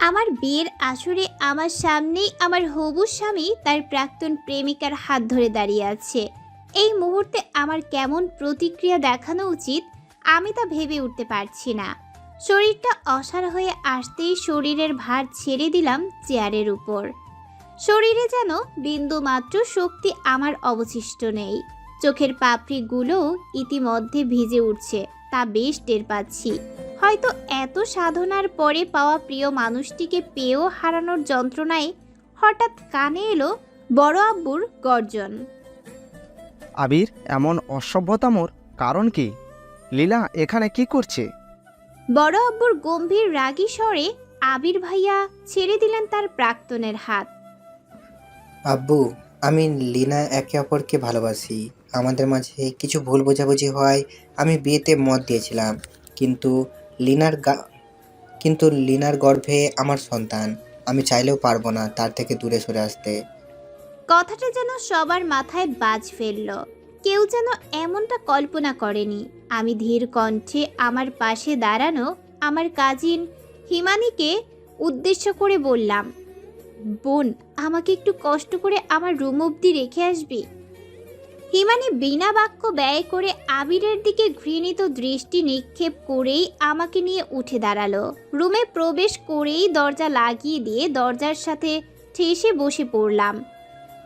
আমার বিয়ের আসরে আমার সামনেই আমার হবু স্বামী তার প্রাক্তন প্রেমিকার হাত ধরে দাঁড়িয়ে আছে। এই মুহূর্তে আমার কেমন প্রতিক্রিয়া দেখানো উচিত আমি তা ভেবে উঠতে পারছি না। শরীরটা অসাড় হয়ে আসতেই শরীরের ভার ছেড়ে দিলাম চেয়ারের উপর। শরীরে যেন বিন্দুমাত্র শক্তি আমার অবশিষ্ট নেই। চোখের পাপড়িগুলো ইতিমধ্যে ভিজে উঠছে, তা বেশ টের পাচ্ছি। হয়তো এত সাধনার পরে পাওয়া প্রিয় মানুষটিকে পেয়েও হারানোর যন্ত্রণায় হঠাৎ কানে এলো বড় আব্বুর গর্জন। আবির, এমন অসভ্যতামোর কারণ কি? লীলা এখানে কি করছে? বড় আব্বুর গম্ভীর রাগী স্বরে আবির ভাইয়া ছেড়ে দিলেন তার প্রাক্তনের হাত। আব্বু, আমি লীনা একে অপরকে ভালোবাসি। আমাদের মাঝে কিছু ভুল বোঝাবুঝি হয়। আমি বিয়েতে মত দিয়েছিলাম, কিন্তু লিনার কিন্তু লিনার গর্ভে আমার সন্তান। আমি চাইলেও পারবো না তার থেকে দূরে সরে আসতে। কথাটা যেন সবার মাথায় বাজ ফেলল। কেউ যেন এমনটা কল্পনা করেনি। আমি ধীর কণ্ঠে আমার পাশে দাঁড়ানো আমার কাজিন হিমানিকে উদ্দেশ্য করে বললাম, বোন, আমাকে একটু কষ্ট করে আমার রুম অবধি রেখে আসবি? হিমানি বিনা বাক্য ব্যয় করে আবিরের দিকে ঘৃণিত দৃষ্টি নিক্ষেপ করেই আমাকে নিয়ে উঠে দাঁড়ালো। রুমে প্রবেশ করেই দরজা লাগিয়ে দিয়ে দরজার সাথে ঠেসে বসে পড়লাম।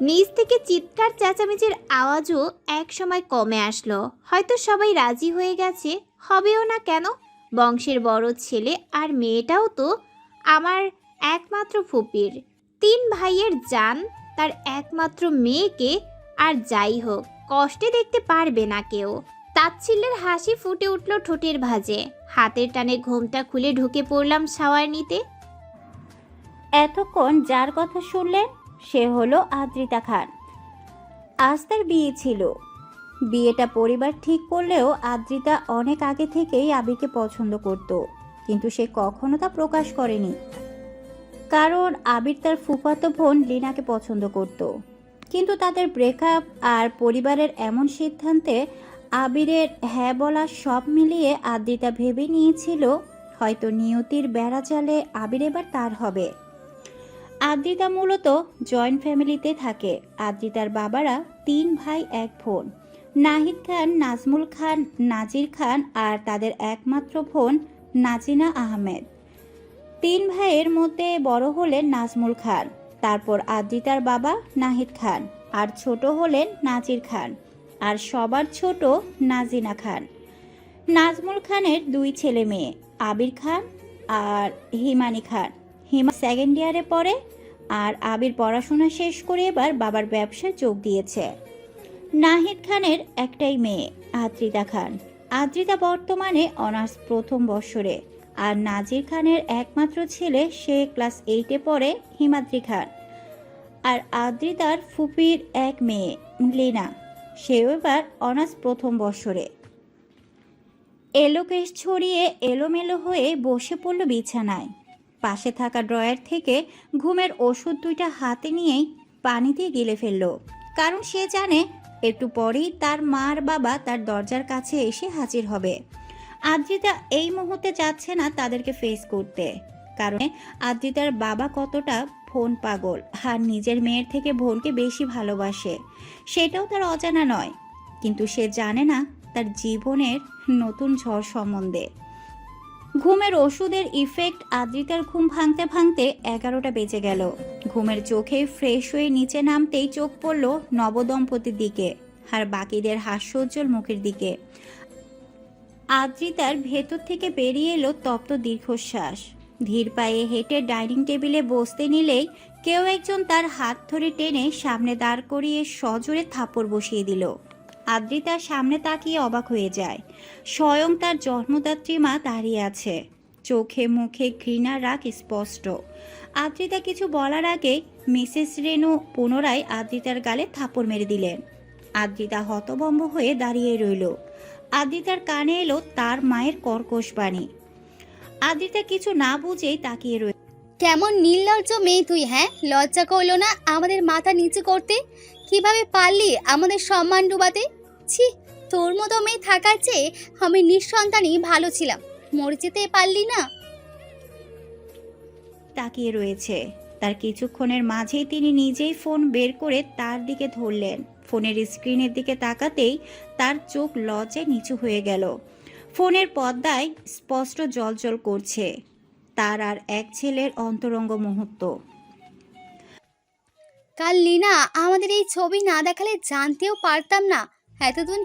নিচ থেকে চিৎকার চেঁচামেচির আওয়াজও একসময় কমে আসলো। হয়তো সবাই রাজি হয়ে গেছে, হবেও না কেন? বংশের বড় ছেলে আর মেয়েটাও তো আমার একমাত্র ফুপির। 3 ভাইয়ের জান, তার একমাত্র মেয়েকে আর যাই হোক কষ্টে দেখতে পারবে না কেউ। তাচ্ছিল্যের হাসি ফুটে উঠল ঠোঁটের ভাঁজে। হাতের টানে ঘোমটা খুলে ঢুকে পড়লাম শাওয়ার নিতে। এতক্ষণ যার কথা শুনলেন সে হলো আদ্রিতা খান। আজ তার বিয়ে ছিল। বিয়েটা পরিবার ঠিক করলেও আদ্রিতা অনেক আগে থেকেই আবিরকে পছন্দ করত, কিন্তু সে কখনো তা প্রকাশ করেনি। কারণ আবির তার ফুফাতো বোন লিনাকে পছন্দ করত। কিন্তু তাদের ব্রেকআপ আর পরিবারের এমন সিদ্ধান্তে আবিরের হ্যাঁ বলা সব মিলিয়ে আদ্রিতা ভেবে নিয়েছিল হয়তো নিয়তির বেড়াজালে আবির এবার তার হবে। আদ্রিতা মূলত জয়েন্ট ফ্যামিলিতে থাকে। আদ্রিতার বাবারা 3 ভাই 1 বোন, নাহিদ খান, নাজমুল খান, নাজির খান আর তাদের একমাত্র বোন নাজিনা আহমেদ। 3 ভাইয়ের মধ্যে বড় হলেন নাজমুল খান, তারপর আদ্রিতার বাবা নাহিদ খান, আর ছোট হলেন নাজির খান, আর সবার ছোট নাজিনা খান। নাজমুল খানের 2 ছেলে মেয়ে, আবির খান আর হিমানি খান। হিমা 2nd ইয়ারে পড়ে, আর আবির পড়াশোনা শেষ করে এবার বাবার ব্যবসায় যোগ দিয়েছে। নাহিদ খানের একটাই মেয়ে, আদ্রিতা খান। আদ্রিতা বর্তমানে অনার্স 1ম বর্ষে, আর নাজির খানের একমাত্র ছেলে, সে ক্লাস 8-এ পড়ে, হিমাদ্রি খান। আর আদ্রিতার ফুপির এক মেয়ে লীনা, সেও এবার অনার্স 1ম বর্ষে। এলোকেশ ছড়িয়ে এলোমেলো হয়ে বসে পড়ল বিছানায়। পাশে থাকা ড্রয়ার থেকে ঘুমের ওষুধ 2টা হাতে নিয়েই পানি দিয়ে গিলে ফেলল। কারণ সে জানে একটু পরেই তার মার বাবা তার দরজার কাছে এসে হাজির হবে। আদ্রিতা এই মুহূর্তে চাচ্ছে না তাদেরকে ফেস করতে, কারণ আদ্রিতার বাবা কতটা বোন পাগল আর নিজের মেয়ের থেকে বোনকে বেশি ভালোবাসে সেটাও তার অজানা নয়। কিন্তু সে জানে না তার জীবনের নতুন ঝড় সম্বন্ধে। ঘুমের ওষুধের ইফেক্ট আদ্রিতার ঘুম ভাঙতে ভাঙতে 11টা বেজে গেল। ঘুমের চোখে ফ্রেশ হয়ে নিচে নামতেই চোখ পড়ল নবদম্পতির দিকে আর বাকিদের হাস্যোজ্জ্বল মুখের দিকে। আদ্রিতার ভেতর থেকে বেরিয়ে এলো তপ্ত দীর্ঘশ্বাস। ধীর পায়ে হেঁটে ডাইনিং টেবিলে বসতে নিলেই কেউ একজন তার হাত ধরে টেনে সামনে দাঁড় করিয়ে সজোরে থাপ্পড় বসিয়ে দিল। আদ্রিতার সামনে তাকিয়ে অবাক হয়ে যায়। স্বয়ং তার জন্মদাত্রী মা দাঁড়িয়ে আছে, চোখে মুখে ঘৃণার রাগ স্পষ্ট। আদ্রিতা কিছু বলার আগে মিসেস রেনু পুনরায় আদ্রিতার গালে থাপ্পড় মেরে দিলেন। আদ্রিতা হতভম্ব হয়ে দাঁড়িয়ে রইল। আদ্রিতার কানে এলো তার মায়ের কর্কশ বাণী। আদ্রিতা কিছু না বুঝেই তাকিয়ে রইল। কেমন নির্লজ্জ মেয়ে তুই, হ্যাঁ? লজ্জা করলো না আমাদের মাথা নিচু করতে? কিভাবে পারলি আমাদের সম্মান ডুবাতে? ছি, তোর মতো মেয়ে থাকার চেয়ে আমি নিঃসন্তানই ভালো ছিলাম। মরে যেতে পারলি না? তাকিয়ে রয়েছে। তার কিছুক্ষণের মাঝেই তিনি নিজেই ফোন বের করে তার দিকে ধরলেন। ফোনের স্ক্রিনের দিকে তাকাতেই তার চোখ লজ্জায় নিচু হয়ে গেল। ফোনের পর্দায় স্পষ্ট জ্বলজ্বল করছে তার আর এক ছেলের অন্তরঙ্গ মুহূর্ত। কাল লিনা আমাদের এই ছবি না দেখালে জানতেও পারতাম না। এতদিন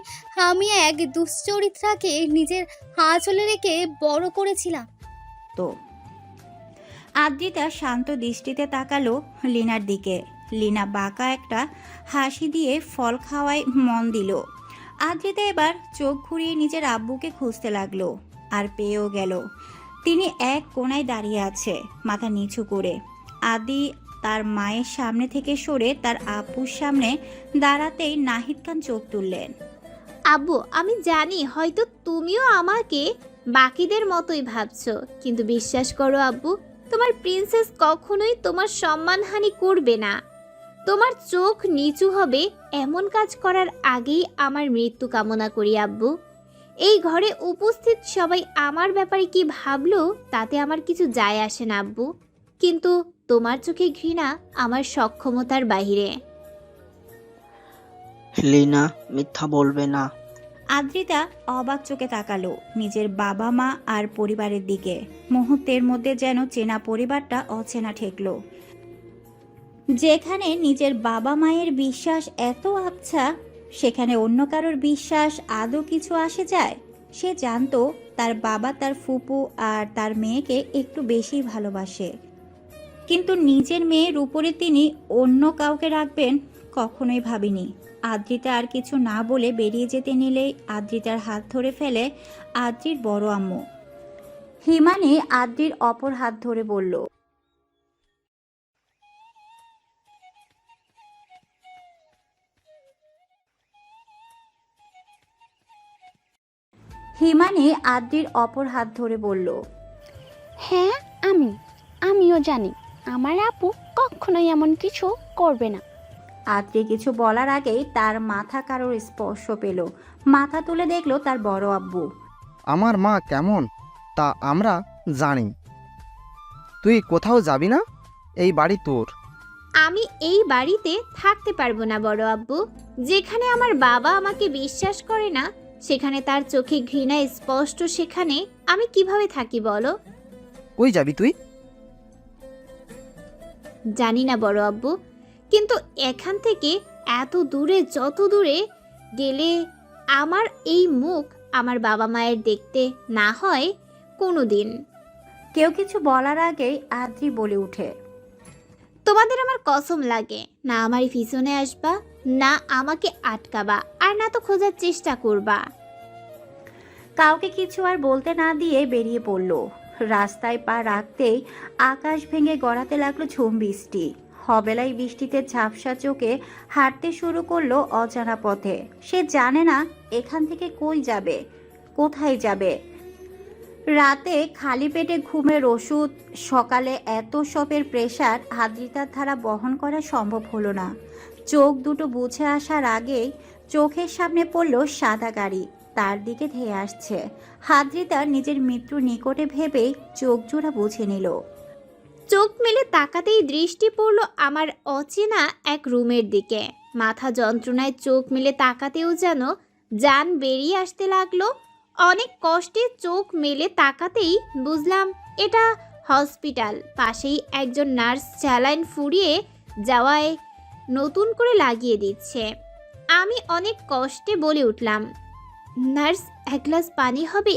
আমি এক দুশ্চরিত্রাকে নিজের আঁচলে রেখে বড় করেছিলাম। তো আদ্রিতা শান্ত দৃষ্টিতে তাকালো লিনার দিকে। লিনা বাঁকা একটা হাসি দিয়ে ফল খাওয়ায় মন দিল। আদ্রিতা এবার চোখ ঘুরিয়ে নিজের আব্বুকে খুঁজতে লাগলো, আর পেয়েও গেল। তিনি এক কোণায় দাঁড়িয়ে আছে, মাথা নিচু করে। আদি তার মায়ের সামনে থেকে সরে তার আব্বুর সামনে দাঁড়াতেই নাহিদ খান চোখ তুললেন। আব্বু, আমি জানি হয়তো তুমিও আমাকে বাকিদের মতোই ভাবছো, কিন্তু বিশ্বাস করো আব্বু, তোমার প্রিন্সেস কখনোই তোমার সম্মানহানি করবে না। তোমার চোখ নিচু হবে এমন কাজ করার আগেই আমার মৃত্যু কামনা করি আব্বু। এই ঘরে উপস্থিত সবাই আমার ব্যাপারে কি ভাবলো তাতে আমার কিছু যায় আসে না আব্বু, কিন্তু তোমার চোখে ঘৃণা আমার সক্ষমতার বাহিরে। লিনা, মিথ্যা বলবে না। আদ্রিতা অবাক চোখে তাকালো নিজের বাবা মা আর পরিবারের দিকে। মুহূর্তের মধ্যে যেন চেনা পরিবারটা অচেনা ঠেকলো। যেখানে নিজের বাবা মায়ের বিশ্বাস এত আবছা, সেখানে অন্য কারোর বিশ্বাস আদৌ কিছু আসে যায়। সে জানতো তার বাবা তার ফুপু আর তার মেয়েকে একটু বেশি ভালোবাসে, কিন্তু নিজের মেয়ের উপরে তিনি অন্য কাউকে রাখবেন কখনোই ভাবিনি। আদ্রিতা আর কিছু না বলে বেরিয়ে যেতে নিলেই আদ্রিতার হাত ধরে ফেলে আদ্রির বড় আম্মু। হিমানি আদ্রির অপর হাত ধরে বলল, হিমানি আদ্রির অপর হাত ধরে বলল, হ্যাঁ, আমিও জানি আমার আপু কখনোই এমন কিছু করবে না। আদ্রি কিছু বলার আগেই তার মাথা কারোর স্পর্শ পেল। মাথা তুলে দেখলো তার বড় আব্বু। আমার মা কেমন তা আমরা জানি। তুই কোথাও যাবি না, এই বাড়ি তোর। আমি এই বাড়িতে থাকতে পারবো না বড় আব্বু। যেখানে আমার বাবা আমাকে বিশ্বাস করে না, সেখানে তার চোখে ঘৃণা স্পষ্ট, সেখানে আমি কিভাবে থাকি বলো? কই যাবি তুই? জানি না বড় আব্বু, কিন্তু এখান থেকে এত দূরে, যত দূরে গেলে আমার এই মুখ আমার বাবা মায়ের দেখতে না হয় কোনো দিন। কেউ কিছু বলার আগেই আদ্রি বলে উঠে, তোমাদের আমার কসম লাগে, না আমার পিছনে আসবা, না আমাকে আটকাবা, আর না তো খোঁজার চেষ্টা করবা। কাউকে কিছু আর বলতে না দিয়ে বেরিয়ে পড়ল। রাস্তায় পা রাখতেই আকাশ ভেঙে গড়াতে লাগলো ঝুম বৃষ্টি। হবেলাই বৃষ্টিতে ঝাপসা চোখে হাঁটতে শুরু করলো অজানা পথে। সে জানে না এখান থেকে কই যাবে, কোথায় যাবে। রাতে খালি পেটে ঘুমের ওষুধ, সকালে এত সপের প্রেশার আদ্রিতার দ্বারা বহন করা সম্ভব হলো না। চোখ দুটো বুঝে আসার আগেই চোখের সামনে পড়ল সাদা গাড়ি, তার দিকে ধেয়ে আসছে। আদ্রিতা নিজের মৃত্যুর নিকটে ভেবেই চোখ জোড়া বুঝে নিল। চোখ মেলে তাকাতেই দৃষ্টি পড়ল আমার অচেনা এক রুমের দিকে। মাথা যন্ত্রণায় চোখ মেলে তাকাতেও যেন জান বেরিয়ে আসতে লাগলো। অনেক কষ্টে চোখ মেলে তাকাতেই বুঝলাম এটা হসপিটাল। পাশেই একজন নার্স স্যালাইন ফুরিয়ে যাওয়ায় নতুন করে লাগিয়ে দিচ্ছে। আমি অনেক কষ্টে বলে উঠলাম, নার্স, এক গ্লাস পানি হবে?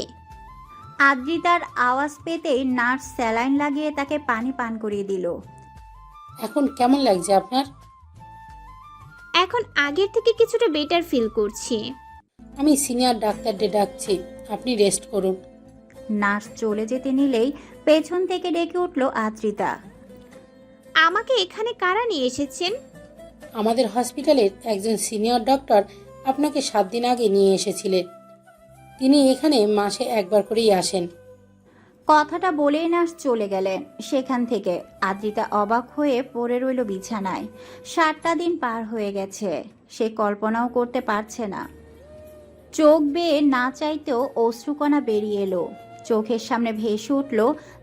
আদ্রিতার আওয়াজ পেতেই নার্স স্যালাইন লাগিয়ে তাকে পানি পান করিয়ে দিল। এখন কেমন লাগছে আপনার? এখন আগের থেকে কিছুটা বেটার ফিল করছি। আমি সিনিয়র ডাক্তারদের ডাকছি, আপনি রেস্ট করুন। নার্স চলে যেতে নিলেই পেছন থেকে ডেকে উঠল আদ্রিতা। আমাকে এখানে কারা নিয়ে এসেছেন? আমাদের হসপিটালের একজন সিনিয়র ডক্টর আপনাকে 7 দিন আগে নিয়ে এসেছিলেন। তিনি এখানে মাসে একবার করেই আসেন। কথাটা বলেই নার্স চলে গেলেন সেখান থেকে। আদ্রিতা অবাক হয়ে পড়ে রইল বিছানায়। 7টা দিন পার হয়ে গেছে, সে কল্পনাও করতে পারছে না। চোখ বেয়ে না চাইতেও অশ্রুকণা বেরিয়ে এলো। চোখের সামনে ভেসে উঠল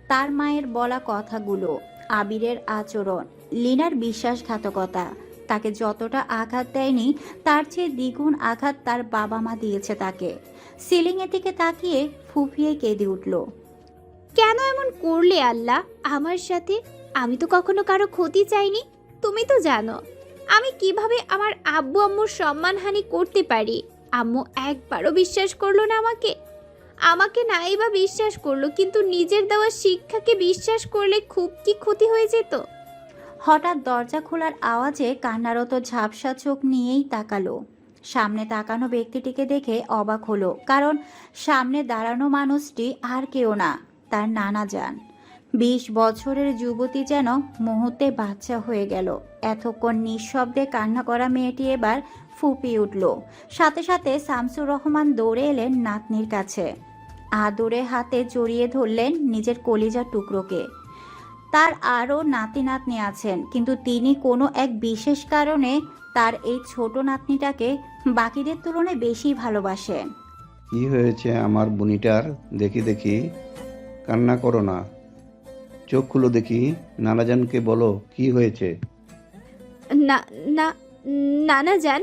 তার মায়ের বলা কথাগুলো। আবিরের আচরণ, লিনার বিশ্বাসঘাতকতা। তাকে যতটা আঘাত দেয়নি তার চেয়ে দ্বিগুণ আঘাত তার বাবা মা দিয়েছে তাকে। সিলিংয়ের দিকে তাকিয়ে ফুঁপিয়ে কেঁদে উঠল। কেন এমন করলে আল্লাহ আমার সাথে? আমি তো কখনো কারো ক্ষতি চাইনি। তুমি তো জানো আমি কিভাবে আমার আব্বু আম্মুর সম্মানহানি করতে পারি। আম্মু একবারও বিশ্বাস করলো না আমাকে। আমাকে নাই বা বিশ্বাস করলো, কিন্তু নিজের দেওয়া শিক্ষাকে বিশ্বাস করলে খুব কি ক্ষতি হয়ে যেত? হঠাৎ দরজা খোলার আওয়াজে কান্নারত ঝাপসা চোখ নিয়েই তাকালো। সামনে তাকানো ব্যক্তিটিকে দেখে অবাক হলো, কারণ সামনে দাঁড়ানো মানুষটি আর কেউ না, তার নানা যান। 20 বছরের যুবতী যেন মুহূর্তে বাচ্চা হয়ে গেল। এতক্ষণ নিঃশব্দে কান্না করা মেয়েটি এবার ফুপিয়ে উঠল। সাথে সাথে শামসুর রহমান দৌড়ে এলেন নাতনির কাছে। আদরে হাতে জড়িয়ে ধরলেন নিজের কলিজার টুকরোকে। তার আরও নাতি নাতনি আছেন, কিন্তু তিনি কোনো এক বিশেষ কারণে তার এই ছোট নাতনিটাকে বাকিদের তুলনায় বেশি ভালোবাসেন। কি হয়েছে আমার বুনিটার? দেখি দেখি, কান্না করো না, চোখ খুলো দেখি। নানাজানকে বলো কি হয়েছে। না না নানা যান,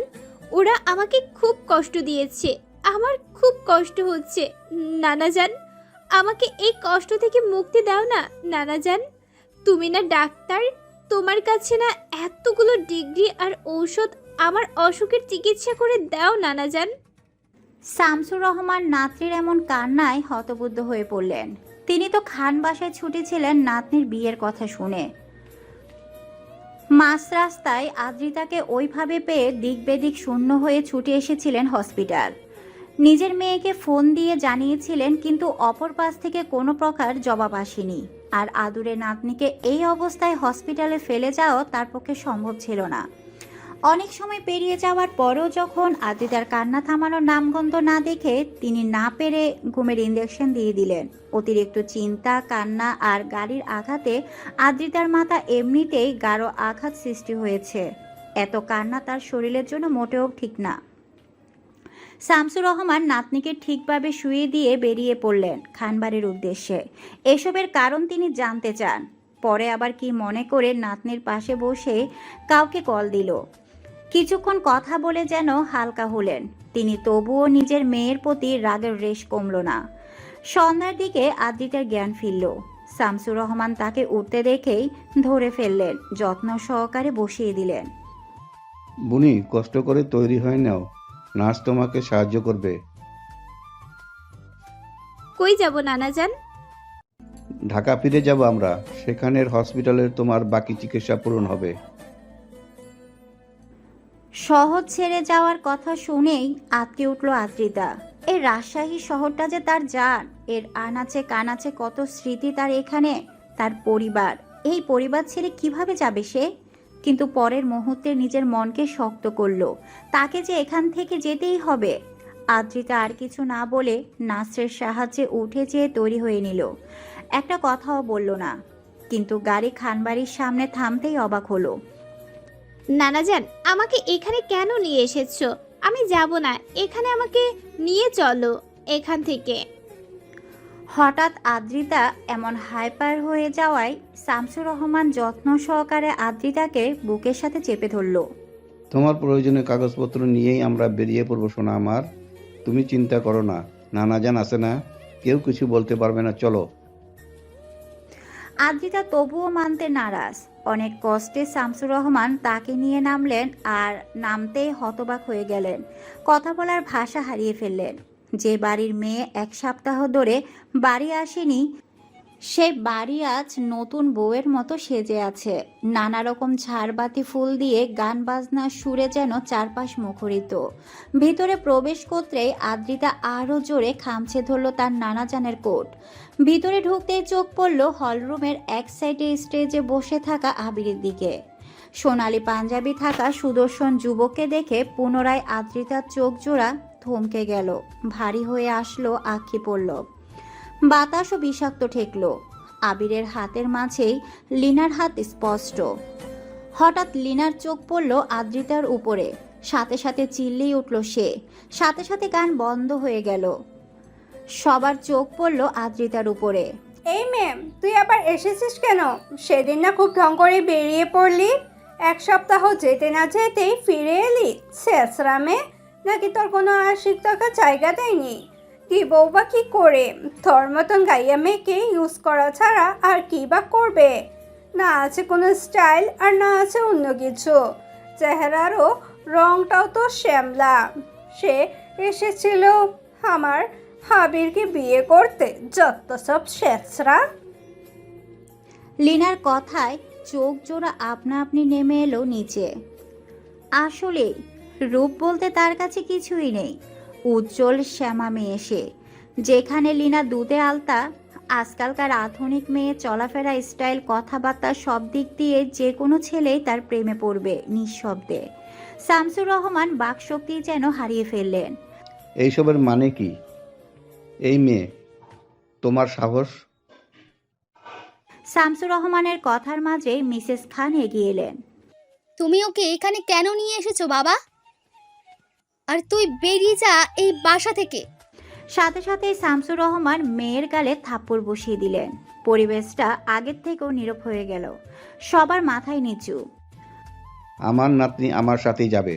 ওরা আমাকে খুব কষ্ট দিয়েছে। আমার খুব কষ্ট হচ্ছে। নানা যান, আমাকে এই কষ্ট থেকে মুক্তি দাও না। নানা যান, তুমি না ডাক্তার, তোমার কাছে না এতগুলো ডিগ্রি আর ঔষধ, আমার অসুখের চিকিৎসা করে দাও নানা যান। শামসুর রহমান নাতনির এমন কান্নায় হতবুদ্ধ হয়ে পড়লেন। তিনি তো খান বাসায় ছুটেছিলেন নাতনির বিয়ের কথা শুনে। মাঝ রাস্তায় আদ্রিতাকে ওইভাবে পেয়ে দিক বেদিক শূন্য হয়ে ছুটে এসেছিলেন হসপিটাল। নিজের মেয়েকে ফোন দিয়ে জানিয়েছিলেন, কিন্তু অপর পাশ থেকে কোনো প্রকার জবাব আসেনি। আর আদুরে নাতনিকে এই অবস্থায় হসপিটালে ফেলে যাওয়া তার পক্ষে সম্ভব ছিল না। অনেক সময় পেরিয়ে যাওয়ার পরেও যখন আদ্রিতার কান্না থামানোর নামগন্ধ না দেখে তিনি না পেরে ঘুমের ইঞ্জেকশন দিয়ে দিলেন। অতিরিক্ত চিন্তা, কান্না আর গাড়ির আঘাতে আদ্রিতার মাথা এমনিতেই গাঢ় আঘাত সৃষ্টি হয়েছে। এত কান্না তার শরীরের জন্য মোটেও ঠিক না। শামসুর রহমান নাতনিকে ঠিকভাবে শুয়ে দিয়ে বেরিয়ে পড়লেন খানবাড়ির উদ্দেশ্যে। এসবের কারণ তিনি জানতে চান। পরে আবার কি মনে করে নাতনির পাশে বসে কাউকে কল দিল। কিছুক্ষণ কথা বলে যেন হালকা হলেন তিনি, তবুও নিজের মেয়ের প্রতি রাগের রেশ কমল না। সন্ধ্যার দিকে আদ্রিতার জ্ঞান ফিরল। শামসুর রহমান তাকে উঠতে দেখেই ধরে ফেললেন, যত্ন সহকারে বসিয়ে দিলেন। বুনি, কষ্ট করে তৈরি হয়ে নাও, নার্স তোমাকে সাহায্য করবে। কই যাব নানা যান? ঢাকা ফিরে যাব আমরা, সেখানের হসপিটালের তোমার বাকি চিকিৎসা পূরণ হবে। শহর ছেড়ে যাওয়ার কথা শুনেই আটকে উঠল আদ্রিতা। এই রাজশাহী শহরটা যে তার জান, এর আনাচে কানাচে কত স্মৃতি তার এখানে, তার পরিবার। এই পরিবার ছেড়ে কিভাবে যাবে সে? কিন্তু পরের মুহূর্তে নিজের মনকে শক্ত করলো, তাকে যে এখান থেকে যেতেই হবে। আদ্রিতা আর কিছু না বলে নার্সের সাহায্যে উঠে যেয়ে তৈরি হয়ে নিল। একটা কথাও বলল না, কিন্তু গাড়ি খানবাড়ির সামনে থামতেই অবাক হলো। নানা যান, আমাকে এখানে কেন নিয়ে এসেছো? আমি যাব না, এখানে আমাকে নিয়ে চলো এখান থেকে। হঠাৎ আদ্রিতা এমন হাইপার হয়ে যাওয়ায় শামসুর রহমান যত্ন সহকারে আদ্রিতাকে বুকের সাথে চেপে ধরল। তোমার প্রয়োজনীয় কাগজপত্র নিয়েই আমরা বেরিয়ে পড়বো সোনা আমার, তুমি চিন্তা করো না। নানাজান আছে না, কেউ কিছু বলতে পারবে না, চলো। আদ্রিতা তবুও মানতে নারাজ। অনেক কষ্টে শামসুর রহমান তাকে নিয়ে নামলেন, আর নামতেই হতবাক হয়ে গেলেন। কথা বলার ভাষা হারিয়ে ফেললেন। যে বাড়ির মেয়ে 1 সপ্তাহ ধরে বাড়ি আসেনি, সে বাড়ি আজ নতুন বউয়ের মতো সেজে আছে। নানা রকম ঝাড়বাতি ফুল দিয়ে গান বাজনার সুরে যেন চারপাশ মুখরিত। ভিতরে প্রবেশ করতেই আদ্রিতা আরও জোরে খামছে ধরল তার নানাজানের কোট। ভিতরে ঢুকতেই চোখ পড়ল হলরুমের এক সাইডে স্টেজে বসে থাকা আবিরের দিকে। সোনালি পাঞ্জাবি থাকা সুদর্শন যুবককে দেখে পুনরায় আদ্রিতার চোখ জোড়া থমকে গেল, ভারী হয়ে আসলো, আঁখি পড়ল। বাতাসও বিষাক্ত ঠেকল। আবিরের হাতের মাঝেই লিনার হাত স্পষ্ট। হঠাৎ লিনার চোখ পড়ল আদ্রিতার উপরে, সাথে সাথে চিল্লিয়ে উঠল সে। সাথে সাথে গান বন্ধ হয়ে গেল। সবার চোখ পড়ল আদ্রিতার উপরে। এই ম্যাম, তুই আবার এসেছিস কেন? সেদিন না খুব ঢং করে বেরিয়ে পড়লি, এক সপ্তাহ যেতে না যেতেই ফিরে এলি। শেষরামে নাকি তোর কোনো আশিক টাকা জায়গা দেয়নি? কি বউবা কি করে? তোর মতন গাইয়া মেয়েকে ইউজ করা ছাড়া আর কি বা করবে? না আছে কোনো স্টাইল আর না আছে অন্য কিছু। চেহারারও রংটাও তো শ্যামলা। সে এসেছিল আমার হাবিরকে বিয়ে করতে, যত সব শেষরা। লিনার কথায় চোখ জোড়া আপনা আপনি নেমে এলো নিচে। আসলে রূপ বলতে তার কাছে কিছুই নেই। উজ্জ্বল শ্যামা মেয়ে সে। যেখানে লিনা দুধে আলতা, আজকালকার আধুনিক মেয়ে চলাফেরা, স্টাইল, কথাবার্তা সব দিক দিয়ে যে কোনো ছেলেই তার প্রেমে পড়বে নিঃশব্দে। শামসুর রহমান বাকশক্তি যেন হারিয়ে ফেললেন। এইসবের মানে কি? এই মেয়ে, তোমার সাহস? শামসুর রহমানের কথার মাঝে মিসেস খান এগিয়ে এলেন। তুমি ওকে এখানে কেন নিয়ে এসেছো বাবা? আর তুই বেরিয়ে যা এই বাসা থেকে। সাথে সাথে শামসুর রহমান মেয়ের গালে থাপ্পড় বসিয়ে দিলেন। পরিবেশটা আগের থেকেও নীরব হয়ে গেল। সবার মাথায় নিচু। আমার নাতনি আমার সাথেই যাবে,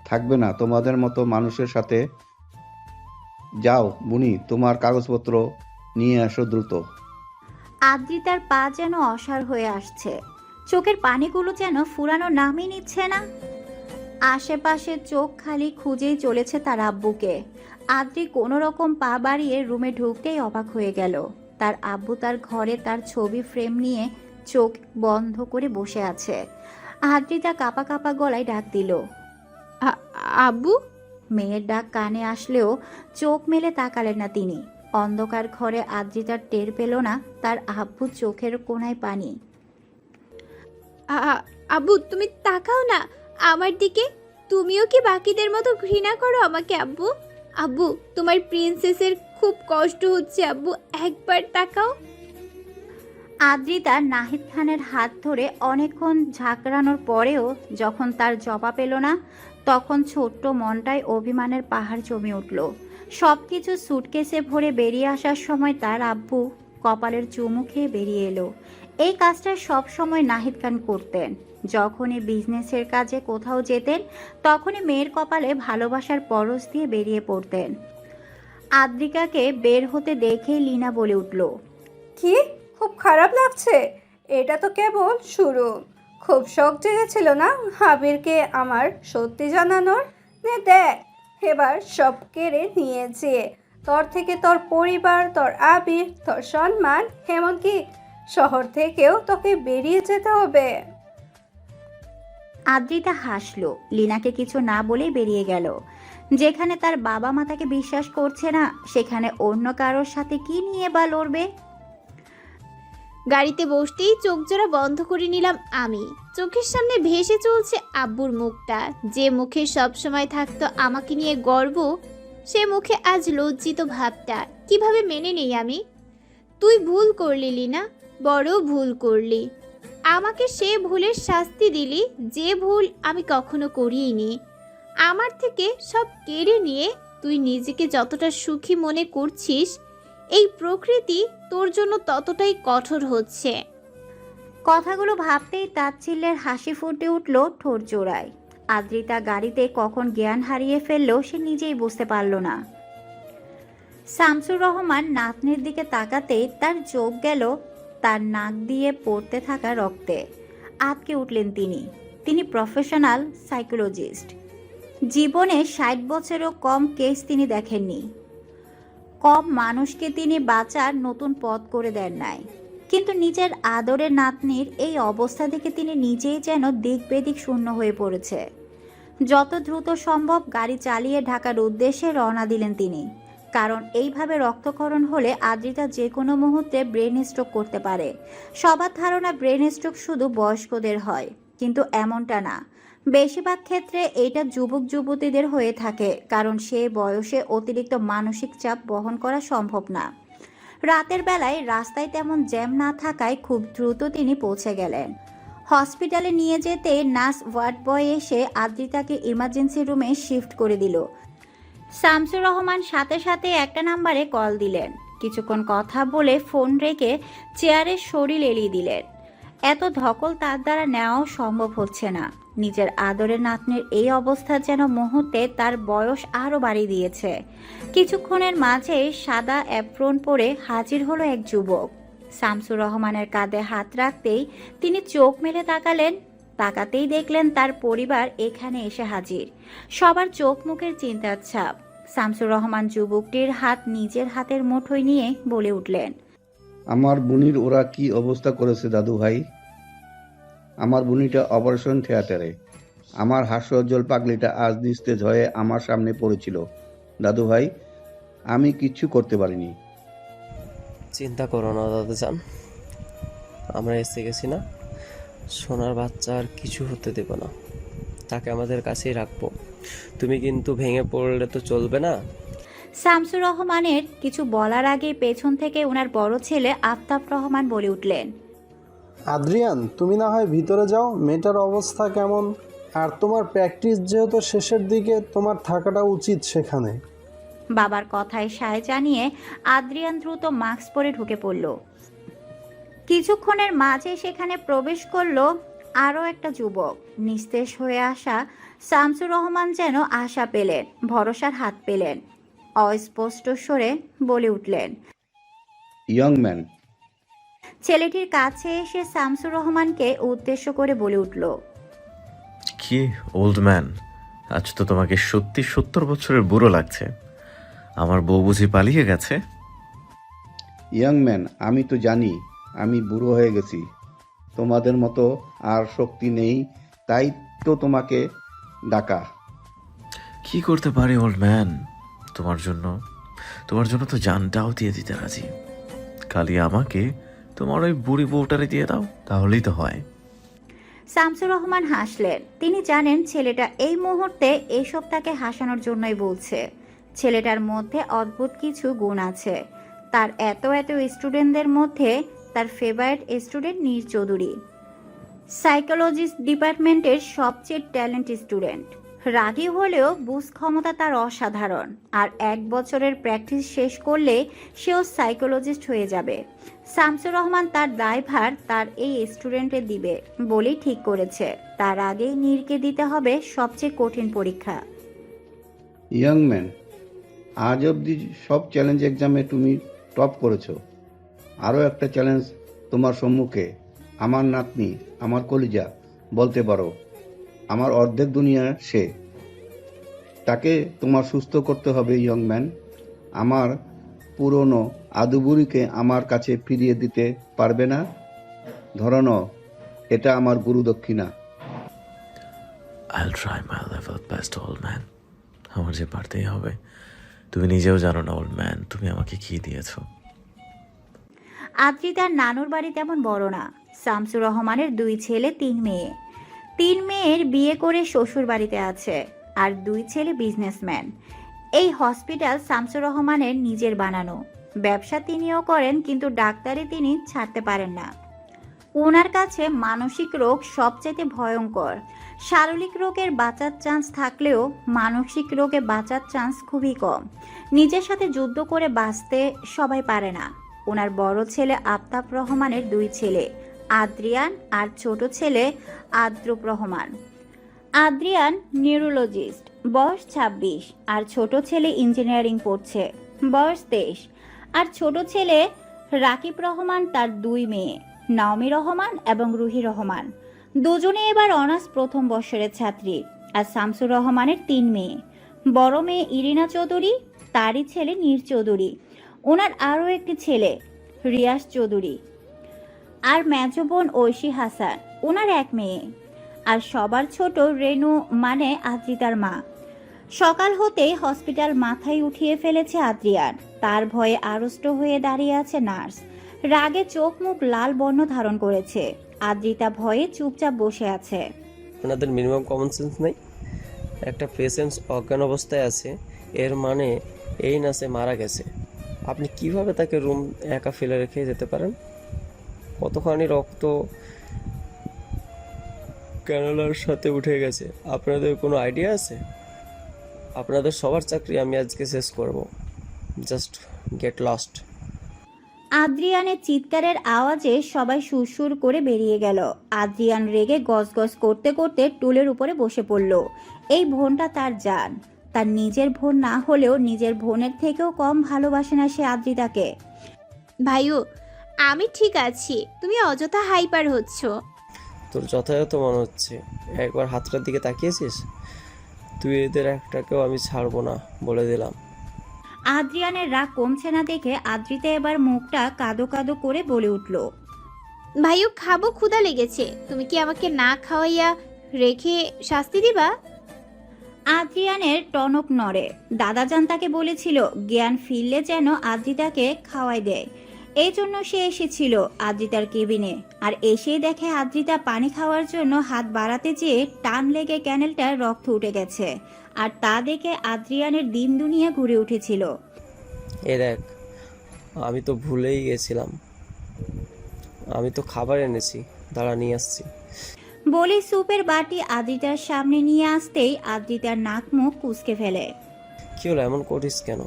থাকবে না তোমাদের মতো মানুষের সাথে। যাও বুনি, তোমার কাগজপত্র নিয়ে আসো দ্রুত। আদ্রিতার পা যেন অসাড় হয়ে আসছে। চোখের পানিগুলো যেন ফুরানো নামই নিচ্ছে না। আশেপাশে চোখ খালি খুঁজেই চলেছে তার আব্বুকে। আদ্রি কোনো রকম পা বাড়িয়ে রুমে ঢুকতেই অবাক হয়ে গেল। তার আব্বু তার ঘরে তার ছবি ফ্রেম নিয়ে চোখ বন্ধ করে বসে আছে। আদ্রিতা কাঁপা কাঁপা গলায় ডাক দিল, আব্বু। মেয়ের ডাক কানে আসলেও চোখ মেলে তাকালেন না তিনি। অন্ধকার ঘরে আদ্রিতার টের পেল না তার আব্বু চোখের কোণায় পানি। আব্বু, তুমি তাকাও না আমার দিকে। তুমিও কি বাকিদের মতো ঘৃণা করো আমাকে আব্বু? আব্বু, তোমার প্রিন্সেসের খুব কষ্ট হচ্ছে আব্বু, একবার তাকাও। আদ্রিতা নাহিদ খানের হাত ধরে অনেকক্ষণ ঝাঁকড়ানোর পরেও যখন তার জবাব পেল না, তখন ছোট্ট মনটায় অভিমানের পাহাড় জমে উঠল। সব কিছু সুটকেসে ভরে বেরিয়ে আসার সময় তার আব্বু কপালের চুমু খেয়ে বেরিয়ে এলো। এই কাজটা সব সময় নাহিদ খান করতেন। যখনই বিজনেসের কাজে কোথাও যেতেন, তখনই মেয়ের কপালে ভালোবাসার পরশ দিয়ে বেরিয়ে পড়তেন। আদ্রিকাকে বের হতে দেখেই লীনা বলে উঠল, কি খুব খারাপ লাগছে? এটা তো কেবল শুরু। খুব শখ জেগেছিল না হাবিরকে আমার সত্যি জানানোর? নে দেখ, এবার সব কেড়ে নিয়েছে। তোর থেকে তোর পরিবার, তোর আবির, তোর সম্মান, এমনকি শহর থেকেও তোকে বেরিয়ে যেতে হবে। আদ্রিতা হাসলো। লীনাকে কিছু না বলেই বেরিয়ে গেল। যেখানে তার বাবা মা তাকে বিশ্বাস করছে না, সেখানে অন্য কারোর সাথে কি নিয়ে বা লড়বে? গাড়িতে বসতেই চোখ জোড়া বন্ধ করে নিলাম আমি। চোখের সামনে ভেসে চলছে আব্বুর মুখটা। যে মুখে সব সময় থাকতো আমাকে নিয়ে গর্ব, সে মুখে আজ লজ্জিত ভাবটা। কিভাবে মেনে নেই আমি? তুই ভুল করলি লীনা, বড় ভুল করলি। আমাকে সে ভুলের শাস্তি দিলি যে ভুল আমি কখনো করিনি। আমার থেকে সব কেড়ে নিয়ে তুই নিজেকে যতটা সুখী মনে করছিস, এই প্রকৃতি তোর জন্য ততটাই কঠোর হচ্ছে। কথাগুলো ভাবতেই তাচ্ছিল্যের হাসি ফুটে উঠল ঠোঁট জোড়ায়। আদ্রিতা গাড়িতে কখন জ্ঞান হারিয়ে ফেললো সে নিজেই বুঝতে পারল না। শামসুর রহমান নাতনির দিকে তাকাতেই তার চোখ গেল তার নাক দিয়ে পড়তে থাকা রক্তে। আটকে উঠলেন তিনি প্রফেশনাল সাইকোলজিস্ট। জীবনে 60 বছরেরও কম কেস তিনি দেখেননি। কম মানুষকে তিনি বাঁচার নতুন পথ করে দেন নাই। কিন্তু নিজের আদরের নাতনির এই অবস্থা দেখে তিনি নিজেই যেন দিক বেদিক শূন্য হয়ে পড়েছে। যত দ্রুত সম্ভব গাড়ি চালিয়ে ঢাকার উদ্দেশ্যে রওনা দিলেন তিনি। কারণ এইভাবে রক্তক্ষরণ হলে আদ্রিতা যে কোনো মুহূর্তে ব্রেন স্ট্রোক করতে পারে। সবার ধারণা ব্রেন স্ট্রোক শুধু বয়স্কদের হয়, কিন্তু এমনটা না। বেশিরভাগ ক্ষেত্রে এটা যুবক যুবতীদের হয়ে থাকে, কারণ সে বয়সে অতিরিক্ত মানসিক চাপ বহন করা সম্ভব না। রাতের বেলায় রাস্তায় তেমন জ্যাম না থাকায় খুব দ্রুত তিনি পৌঁছে গেলেন। হসপিটালে নিয়ে যেতে নার্স ওয়ার্ড বয় এসে আদ্রিতাকে ইমার্জেন্সি রুমে শিফট করে দিল। শামসুর রহমান সাথে সাথে একটা নাম্বারে কল দিলেন। কিছুক্ষণ কথা বলে ফোন রেখে চেয়ারের শরীর এলিয়ে দিলেন। এত ধকল তার দ্বারা নেওয়াও সম্ভব হচ্ছে না। নিজের আদরের নাতনির এই অবস্থা যেন মুহূর্তে তার বয়স আরও বাড়িয়ে দিয়েছে। কিছুক্ষণের মাঝে সাদা অ্যাপ্রন পরে হাজির হলো এক যুবক। শামসুর রহমানের কাঁধে হাত রাখতেই তিনি চোখ মেলে তাকাতেই দেখলেন তার পরিবার এখানে এসে হাজির। সবার চোখ মুখের চিন্তার ছাপ। শামসুর রহমান যুবকটির হাত নিজের হাতের মুঠোয় নিয়ে বলে উঠলেন, আমার বুনির ওরা কি অবস্থা করেছে দাদু ভাই। আমার বুনিটা অপারেশন থিয়েটারে। আমার হাস্যোজ্জ্বল পাগলিটা আজ নিস্তেজ হয়ে আমার সামনে পড়েছিল দাদু ভাই, আমি কিচ্ছু করতে পারিনি। চিন্তা করো না দাদাজান, আমরা এসে গেছি না। সোনার বাচ্চা আর কিছু হতে দেব না, তাকে আমাদের কাছেই রাখবো। তুমি কিন্তু ভেঙে পড়লে তো চলবে না। শামসুর রহমানের কিছু বলার আগে পেছন থেকে ওনার বড় ছেলে আফতাব রহমান বলে উঠলেন, আদ্রিয়ান, তুমি না হয় ভিতরে যাও, মেয়েটার অবস্থা কেমন? আর তোমার প্র্যাকটিস যেহেতু শেষের দিকে, তোমার থাকাটা উচিত সেখানে। বাবার কথায় সায় জানিয়ে আদ্রিয়ান দ্রুত মাস্ক পরে ঢুকে পড়ল। কিছুক্ষণের মাঝে সেখানে প্রবেশ করলো আরও একটা যুবক। নিস্তেজ হয়ে আসা শামসুর রহমান যেন আশা পেলেন, ভরসার হাত পেলেন। অস্পষ্ট স্বরে বলে উঠলেন, ইয়ং ম্যান। ছেলেটির কাছে এসে শামসুর রহমানকে উদ্দেশ্য করে বলে উঠল, কি ওল্ড ম্যান, আজ তো তোমাকে সত্যি 70 বছরের বুড়ো লাগছে। আমার বউ বুঝি পালিয়ে গেছে? ইয়ং ম্যান, আমি তো জানি আমি বুড়ো হয়ে গেছি। তোমাদের মতো আর শক্তি নেই, তাই তো তোমাকে ডাকা। কি করতে পারি ওল্ড ম্যান তোমার জন্য? তোমার জন্য তো জানটাও দিয়ে দিতে রাজি। খালি আমাকে তোমার ওই বুড়ি বউটারে দিয়ে দাও, তাহলেই তো হয়। শামসুর রহমান হাসলেন। তিনি জানেন ছেলেটা এই মুহূর্তে এসব তাকে হাসানোর জন্যই বলছে। ছেলেটার মধ্যে অদ্ভুত কিছু গুণ আছে। তার এত স্টুডেন্টদের মধ্যে তার ফেভারিট স্টুডেন্ট নীর চৌধুরী, সাইকোলজি ডিপার্টমেন্টের সবচেয়ে ট্যালেন্ট স্টুডেন্ট। রাগী হলেও বুঝ ক্ষমতা তার অসাধারণ। আর 1 বছরের প্র্যাকটিস শেষ করলে সেও সাইকোলজিস্ট হয়ে যাবে। শামসুর রহমান তার দায়ভার তার এই স্টুডেন্টে দিবে বলেই ঠিক করেছে। তার আগেই নীরকে দিতে হবে সবচেয়ে কঠিন পরীক্ষা। ইয়ং ম্যান, আজ অবধি সব চ্যালেঞ্জ এক্সামে তুমি টপ করেছো। আরও একটা চ্যালেঞ্জ তোমার সম্মুখে। আমার নাতনি, আমার কলিজা বলতে পারো, আমার অর্ধেক দুনিয়া সে। তাকে তোমার সুস্থ করতে হবে ইয়ং ম্যান। আমার পুরনো আদুবুড়িকে আমার কাছে ফিরিয়ে দিতে পারবে না? ধরো না, এটা আমার গুরু দক্ষিণা। I'll try my level best old man। আমার যে পারতেই হবে। তুমি নিজেও জানো না ওল্ড ম্যান, তুমি আমাকে কি দিয়েছো। আদ্রিতার নানুর বাড়ি তেমন বড় না। শামসুর রহমানের 2 ছেলে 3 মেয়ে। 3 মেয়ের বিয়ে করে শ্বশুর বাড়িতে আছে, আর 2 ছেলে বিজনেসম্যান। এই হসপিটাল শামসুর রহমানের নিজের বানানো। ব্যবসা তিনিও করেন, কিন্তু ডাক্তারি তিনি ছাড়তে পারেন না। ওনার কাছে মানসিক রোগ সবচেয়ে ভয়ঙ্কর। শারীরিক রোগের বাঁচার চান্স থাকলেও মানসিক রোগে বাঁচার চান্স খুবই কম। নিজের সাথে যুদ্ধ করে বাঁচতে সবাই পারে না। ওনার বড় ছেলে আফতাব রহমানের 2 ছেলে, আদ্রিয়ান আর ছোট ছেলে আদ্রুপ রহমান। আদ্রিয়ান নিউরোলজিস্ট, বয়স 26, আর ছোট ছেলে ইঞ্জিনিয়ারিং পড়ছে, বয়স 23। আর ছোট ছেলে রাকিব রহমান, তার 2 মেয়ে নাওমি রহমান এবং রুহি রহমান। দুজনে এবার অনার্স প্রথম বর্ষের ছাত্রী। আর শামসুর রহমানের 3 মেয়ে। বড় মেয়ে ইরিনা চৌধুরী, তারই ছেলে নীর চৌধুরী। ওনার আরও একটি ছেলে রিয়াজ চৌধুরী। আর মেজো বোন ঐশী হাসান, ওনার 1 মেয়ে। আর সবার ছোট রেনু, মানে আদ্রিতার মা। সকাল হতেই হসপিটাল মাথায় উঠিয়ে ফেলেছে আদ্রিয়ান। তার ভয়ে আড়ষ্ট হয়ে দাঁড়িয়ে আছে নার্স। রাগে চোখ মুখ লাল বর্ণ ধারণ করেছে। আদ্রিতা ভয়ে চুপচাপ বসে আছে। আপনাদের মিনিমাম কমন সেন্স নেই? একটা পেশেন্ট অজ্ঞান অবস্থায় আছে, এর মানে এই না সে মারা গেছে। আপনি কিভাবে তাকে রুম একা ফেলে রেখে যেতে পারেন? কতখানি রক্ত ক্যানোলার সাথে উঠে গেছে, আপনাদের কোনো আইডিয়া আছে? আপনাদের সবার চাকরি আমি আজকে শেষ করব। Just get lost. আদ্রিয়ানের চিৎকারের আওয়াজে সবাই সুরসুর করে বেরিয়ে গেল। আদ্রিয়ান রেগে গজগজ করতে করতে টুলের উপরে বসে পড়ল। এই বোনটা তার জান, তার নিজের বোন না হলেও নিজের বোনের থেকেও কম ভালোবাসে না সে আদ্রিতাকে। ভাইউ, আমি ঠিক আছি, তুমি অযথা হাইপার হচ্ছ। তোর যথাযথ মনে হচ্ছে। একবার হাতটার দিকে তাকিয়েছিস? তুই এদের একটাকেও আমি ছাড়বো না, বলে দিলাম। আদ্রিয়ানের রাগ কমছে না দেখে আদ্রিতা এবার মুখটা কাদো কাদো করে বলে উঠল, ভাইউ খাবো, ক্ষুধা লেগেছে। তুমি কি আমাকে না খাওয়াইয়া রেখে শাস্তি দিবা? আদ্রিয়ানের টনক নড়ে। দাদাজান তাকে বলেছিল জ্ঞান ফিরলে যেন আদ্রিতাকে খাওয়াই দেয়। এই জন্য সে এসেছিল আদ্রিতার কেবিনে। আর এসেই দেখে আদ্রিতা পানি খাওয়ার জন্য হাত বাড়াতে যেয়ে টান লেগে ক্যানেলটার রক্ত উঠে গেছে। আর তা দেখে আদ্রিয়ানের দিন দুনিয়া ঘুরে উঠেছিল। এ দেখ, আমি তো ভুলেই গেছিলাম। আমি তো খাবার এনেছি, দাঁড়া নিয়ে আসছি। বলে স্যুপের বাটি আদ্রিতার সামনে নিয়ে আসতেই আদ্রিতার নাক মুখ কুঁচকে ফেলে। কি হলো, এমন করিস কেন?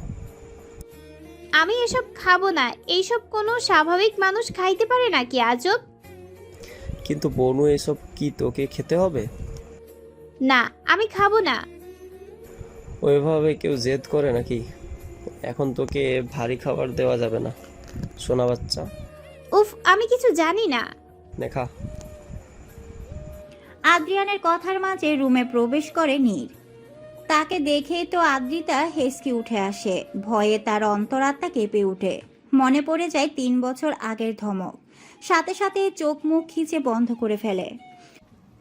আমি এসব খাবো না। এইসব কোনো স্বাভাবিক মানুষ খাইতে পারে নাকি? আজব। কিন্তু বনু, এসব কি তোকে খেতে হবে? না, আমি খাবো না। ওইভাবে কেউ জেদ করে নাকি? এখন তোকে ভারী খাবার দেওয়া যাবে না, সোনা বাচ্চা। উফ, আমি কিছু জানি না। দেখা। আদ্রিয়ানের কথার মাঝে রুমে প্রবেশ করে নীর। তাকে দেখেই তো আদ্রিতা হেসকে উঠে আসে। ভয়ে তার অন্তরাত্মা কেঁপে ওঠে। মনে পড়ে যায় 3 বছর আগের ধমক। সাথে সাথে চোখ মুখ খিচে বন্ধ করে ফেলে।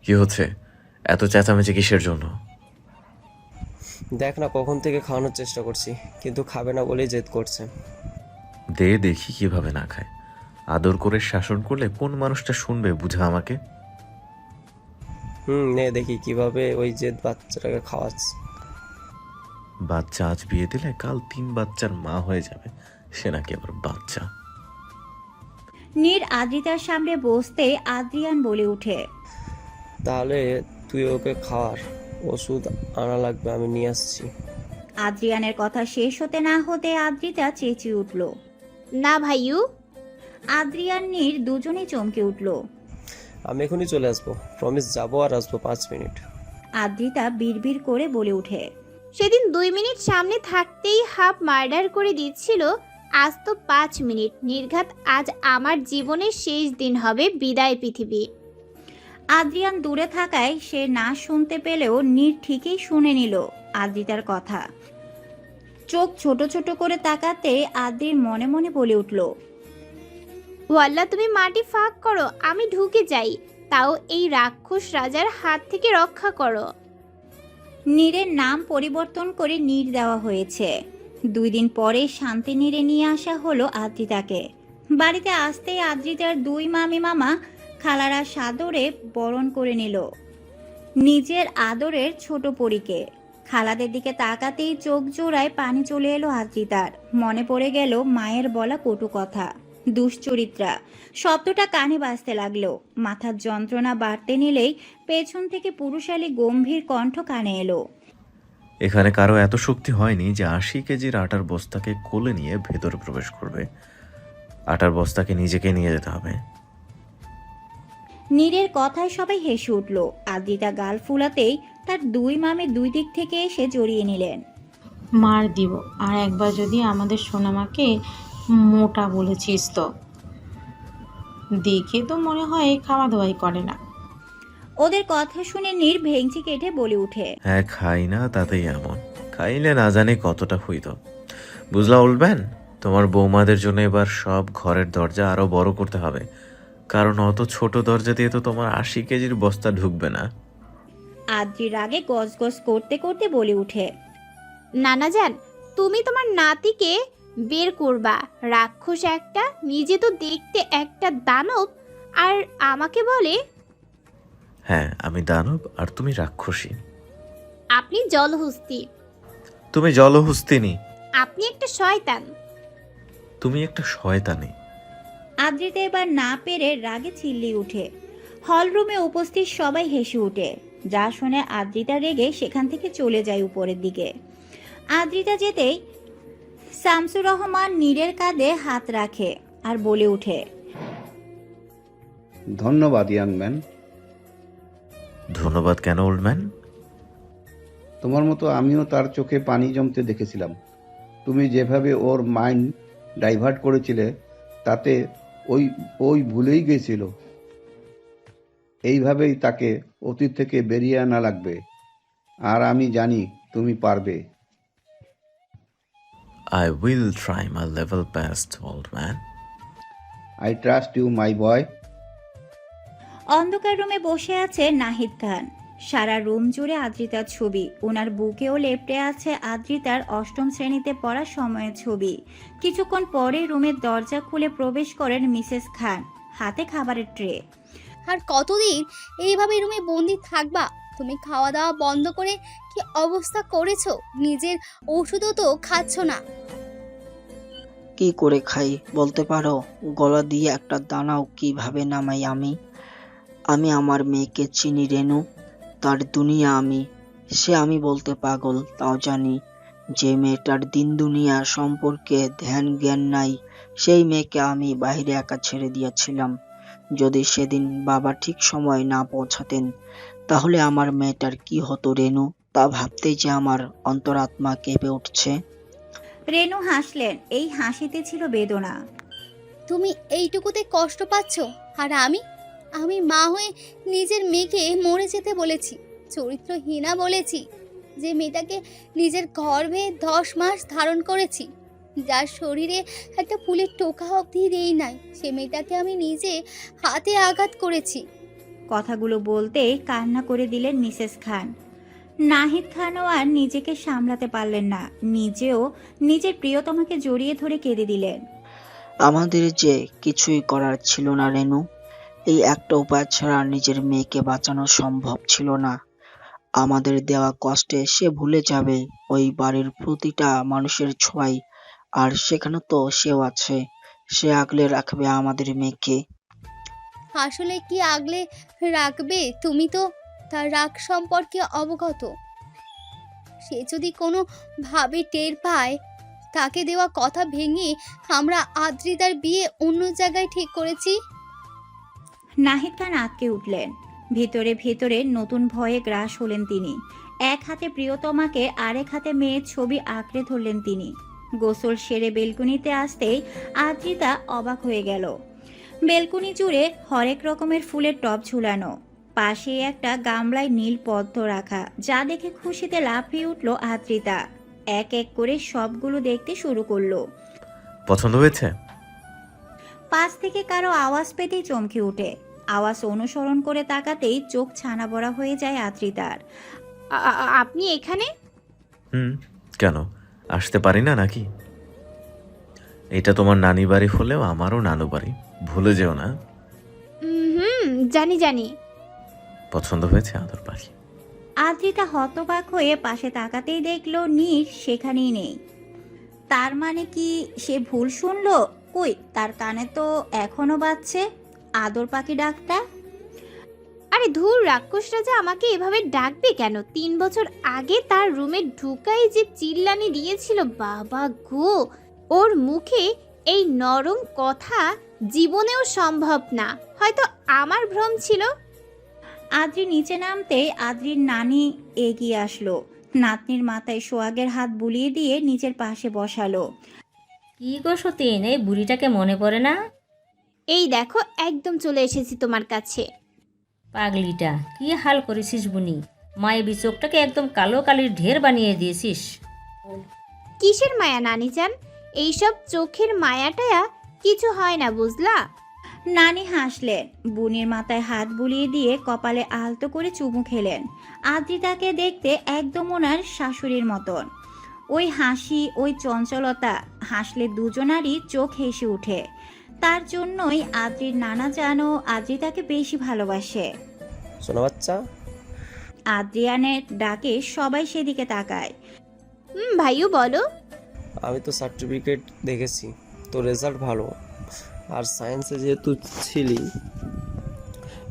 কি হচ্ছে? এত চেঁচামেচি কিসের জন্য? দেখ না, কখন থেকে খাওয়ানোর চেষ্টা করছি, কিন্তু খাবে না বলেই জেদ করছে। দে দেখি কিভাবে না খায়। আদর করে শাসন করলে কোন মানুষটা শুনবে, বুঝা আমাকে। নে দেখি কিভাবে ওই জেদ বাচ্চাটাকে খাওয়াচ্ছ। বাচ্চা আজ বিয়ে দিলে কাল 3 বাচ্চার মা হয়ে যাবে, সে নাকি আবার বাচ্চা। নীর আদ্রিতার সামনে বসতে আদ্রিয়ান বলে উঠে, তাহলে তুই ওকে খাওয়ার ওষুধ আনা লাগবে, আমি নিয়ে আসছি। আদ্রিয়ানের কথা শেষ হতে না হতে আদ্রিতা চেঁচিয়ে উঠল, না ভাইউ। আদ্রিয়ান নীর দুজনেই চমকে উঠল। আমি এখনই চলে আসবো, প্রমিস। যাবো আর আসবো 5 মিনিট। আদ্রিতা বিড়বিড় করে বলে উঠে, সেদিন 2 মিনিট সামনে থাকতেই হাফ মার্ডার করে দিচ্ছিল, আজ তো 5 মিনিট। নির্ঘাত আজ আমার জীবনের শেষ দিন হবে। বিদায় পৃথিবী। আদ্রিয়ান দূরে থাকায় সে না শুনতে পেলেও নীর ঠিকই শুনে নিল আদ্রিতার কথা। চোখ ছোট ছোট করে তাকাতে আদ্রির মনে মনে বলে উঠল, ওয়াল্লা, তুমি মাটি ফাঁক করো, আমি ঢুকে যাই। তাও এই রাক্ষস রাজার হাত থেকে রক্ষা করো। নীরের নাম পরিবর্তন করে নীর দেওয়া হয়েছে। 2 দিন পরে শান্তি নীরে নিয়ে আসা হলো আদ্রিতাকে। বাড়িতে আসতেই আদ্রিতার 2 মামি মামা খালারা সাদরে বরণ করে নিল নিজের আদরের ছোট পরীকে। খালাদের দিকে তাকাতেই চোখ জোড়ায় পানি চলে এলো আদ্রিতার। মনে পড়ে গেল মায়ের বলা কটু কথা, দুশ্চরিত্রা শব্দটা কানে বাজতে লাগলো। মাথার যন্ত্রণা বাড়তে নিলেই পেছন থেকে পুরুষালী গম্ভীর কণ্ঠ কানে এলো, এখানে কারো এত শক্তি হয়নি যে 80 কেজির আটার বস্তাকে কোলে নিয়ে ভেতরে প্রবেশ করবে। আটার বস্তাকে নিজেকে নিয়ে যেতে হবে। নীরের কথায় সবাই হেসে উঠল। আদ্রিতা গাল ফুলাতেই তার 2 মামে 2 দিক থেকে এসে জড়িয়ে নিলেন। মার দিব, আর একবার যদি আমাদের সোনামাকে মোটা বলেছিস তো। দেখে তো মনে হয় খাওয়া দাওয়াই করে না। ওদের কথা শুনে নীর ভেঙচি কেটে বলে উঠে, হ্যাঁ, খাই না তাতেই এমন। খাইলে না জানি কতটা হইত। বুঝলা উল্বেন, তোমার বৌমাদের জন্য এবার সব ঘরের দরজা আরো বড় করতে হবে, কারণ অত ছোট দরজা দিয়ে তো তোমার 80 কেজির বস্তা ঢুকবে না। আদ্রির আগে গজগজ করতে করতে বলে উঠে, নানা যান, তুমি তোমার নাতিকে বের করবা। রাক্ষস একটা, নিজে তো দেখতে একটা দানব, আর আমাকে বলে হ্যাঁ, আমি দানব আর তুমি রাক্ষসী। আপনি জলহস্তি। তুমি জলহস্তিনী। আপনি একটা শয়তান। তুমি একটা শয়তানি। আদ্রিতা এবার না পেরে রাগে চিল্লিয়ে উঠে। হলরুমে উপস্থিত সবাই হেসে উঠে। যা শুনে আদ্রিতা রেগে সেখান থেকে চলে যায় উপরের দিকে। আদ্রিতা যেতেই শামসুর রহমান নীরের কাঁধে হাত রাখে। আর বলে ওঠে, ধন্যবাদ ইয়াং ম্যান। ধন্যবাদ কেন ওল্ড ম্যান? তোমার মতো আমিও তার চোখে পানি জমতে দেখেছিলাম। তুমি যেভাবে ওর মাইন্ড ডাইভার্ট করেছিলে তাতে ওই ওই ভুলেই গেছিল। এইভাবেই তাকে অতীত থেকে বেরিয়ে আনা লাগবে, আর আমি জানি তুমি পারবে। I will try my level best, old man. I trust you my boy. অন্ধকার রুমে বসে আছে নাহিদ খান। সারা রুম জুড়ে আদ্রিতার ছবি। ওনার বুকেও লেপ্টে আছে আদ্রিতার 8ম শ্রেণীতে পড়ার সময়ের ছবি। কিছুক্ষণ পরে রুমের দরজা খুলে প্রবেশ করেন মিসেস খান, হাতে খাবারের ট্রে। আর কতদিন এইভাবে রুমে বন্দি থাকবা? তুমি খাওয়া দাওয়া বন্ধ করে কি অবস্থা করেছো? নিজের ওষুধও তো খাচ্ছ না। কি করে খাই বলতে পারো? গলা দিয়ে একটা দানাও কিভাবে নামাই আমি? আমি আমার মেয়েকে চিনি রেনু, তার দুনিয়া আমি। সে আমি বলতে পাগল, তাও জানি। যে মেয়েটার দিন দুনিয়া সম্পর্কে ধ্যান জ্ঞান নাই, সেই মেয়েকে আমি বাইরে একা ছেড়ে দিয়েছিলাম। যদি সেদিন বাবা ঠিক সময় না পৌঁছাতেন, তাহলে আমার মেয়েটার কি হতো রেনু? তা ভাবতেই যে আমার অন্তরাত্মা কেঁপে উঠছে। রেনু হাসলেন, এই হাসিতে ছিল বেদনা। তুমি এইটুকুতে কষ্ট পাচ্ছ, আর আমি মা হয়ে নিজের মেয়েকে মরে যেতে বলেছি, চরিত্রহীনা বলেছি। যে মেয়েটাকে নিজের গর্ভে 10 মাস ধারণ করেছি, যার শরীরে একটা ফুলের টোকা অবধি দেই নাই, সে মেয়েটাকে আমি নিজে হাতে আঘাত করেছি। কথাগুলো বলতেই কান্না করে দিলেন মিসেস খান। নাহিদ খানও আর নিজেকে সামলাতে পারলেন না, নিজেও নিজের প্রিয়তমাকে জড়িয়ে ধরে কেঁদে দিলেন। আমাদের যে কিছুই করার ছিল না রেনু। এই একটা উপায় ছাড়া নিজের মেয়েকে বাঁচানো সম্ভব ছিল না। আমাদের দেওয়া কষ্টে সে ভুলে যাবে ওই বাড়ির প্রতিটা মানুষের ছোঁয়ায়, আর সেখানে তো সেও আছে। সে আগলে রাখবে আমাদের মেয়েকে। আসলে কি আগলে রাখবে? তুমি তো তার রাগ সম্পর্কে অবগত। সে যদি কোনো ভাবে টের পায়, তাকে দেওয়া কথা ভেঙে আমরা আদ্রিতার বিয়ে অন্য জায়গায় ঠিক করেছি। নাহিদ খান আটকে উঠলেন। ভিতরে ভিতরে নতুন ভয়ে গ্রাস হলেন তিনি। এক হাতে প্রিয়তমাকে, আরেক হাতে মেয়ের ছবি আঁকড়ে ধরলেন তিনি। গোসল সেরে বেলকুনিতে আসতেই আদ্রিতা অবাক হয়ে গেল। বেলকুনি জুড়ে হরেক রকমের ফুলের টব ঝুলানো, পাশে একটা গামলায় নীল পদ্ম রাখা, যা দেখে খুশিতে লাফিয়ে উঠল আদ্রিতা। এক এক করে সবগুলো দেখতে শুরু করলো। পছন্দ হয়েছে? পাশ থেকে কারো আওয়াজ পেতেই চমকে ওঠে। আওয়াজ অনুসরণ করে তাকাতেই চোখ ছানা বড়া হয়ে যায় আদ্রিতার। আপনি এখানে? কেন আসতে পারি না নাকি? এটা তোমার নানি বাড়ি হলেও আমারও নানু বাড়ি, ভুলে যেও না। জানি। পছন্দ হয়েছে আদর পাখি? আদ্রিতা হতবাক হয়ে পাশে তাকাতেই দেখলো নীর সেখানেই নেই। তার মানে কি সে ভুল শুনলো? কই, তার কানে তো এখনো বাজছে আদর পাখি ডাকটা। আরে ধুর, রাক্ষস রাজা আমাকে এভাবে ডাকবে কেন? 3 বছর আগে তার রুমে ঢুকাই যে চিল্লানি দিয়েছিল, বাবা গো, ওর মুখে এই নরম কথা জীবনেও সম্ভব না। হয়তো আমার ভ্রম ছিল। আদ্রি নিচে নামতেই আদ্রির নানি এগিয়ে আসলো। নাতনির মাথায় সোহাগের হাত বুলিয়ে দিয়ে নিজের পাশে বসালো। কি গো সতীন, এই বুড়িটাকে মনে পড়ে না? এই দেখো, একদম চলে এসেছি তোমার কাছে। পাগলিটা, কি হাল করেছিস বুনি? মায়ের চোখটাকে একদম কালো কালির ঢের বানিয়ে দিয়েছিস। কিসের মায়া নানি যান? এইসব চোখের মায়াটায়া কিছু হয় না, বুঝলা? নানি হাসলেন, বুনির মাথায় হাত বুলিয়ে দিয়ে কপালে আলতো করে চুমু খেলেন। আদ্রিতাকে দেখতে একদম ওনার শাশুড়ির মতন। ওই হাসি, ওই চঞ্চলতা, হাসলে দুজনারই চোখ হেসে ওঠে। তার জন্যই আদ্রির নানা জানো আদ্রিতাকে বেশি ভালোবাসে। সোনা বাচ্চা। আদ্রিয়ানের ডাকে সবাই সেদিকে তাকায়। ভাইও বলো। আমি তো সার্টিফিকেট দেখেছি, তোর রেজাল্ট ভালো, আর সায়েন্সে যেহেতু ছিলি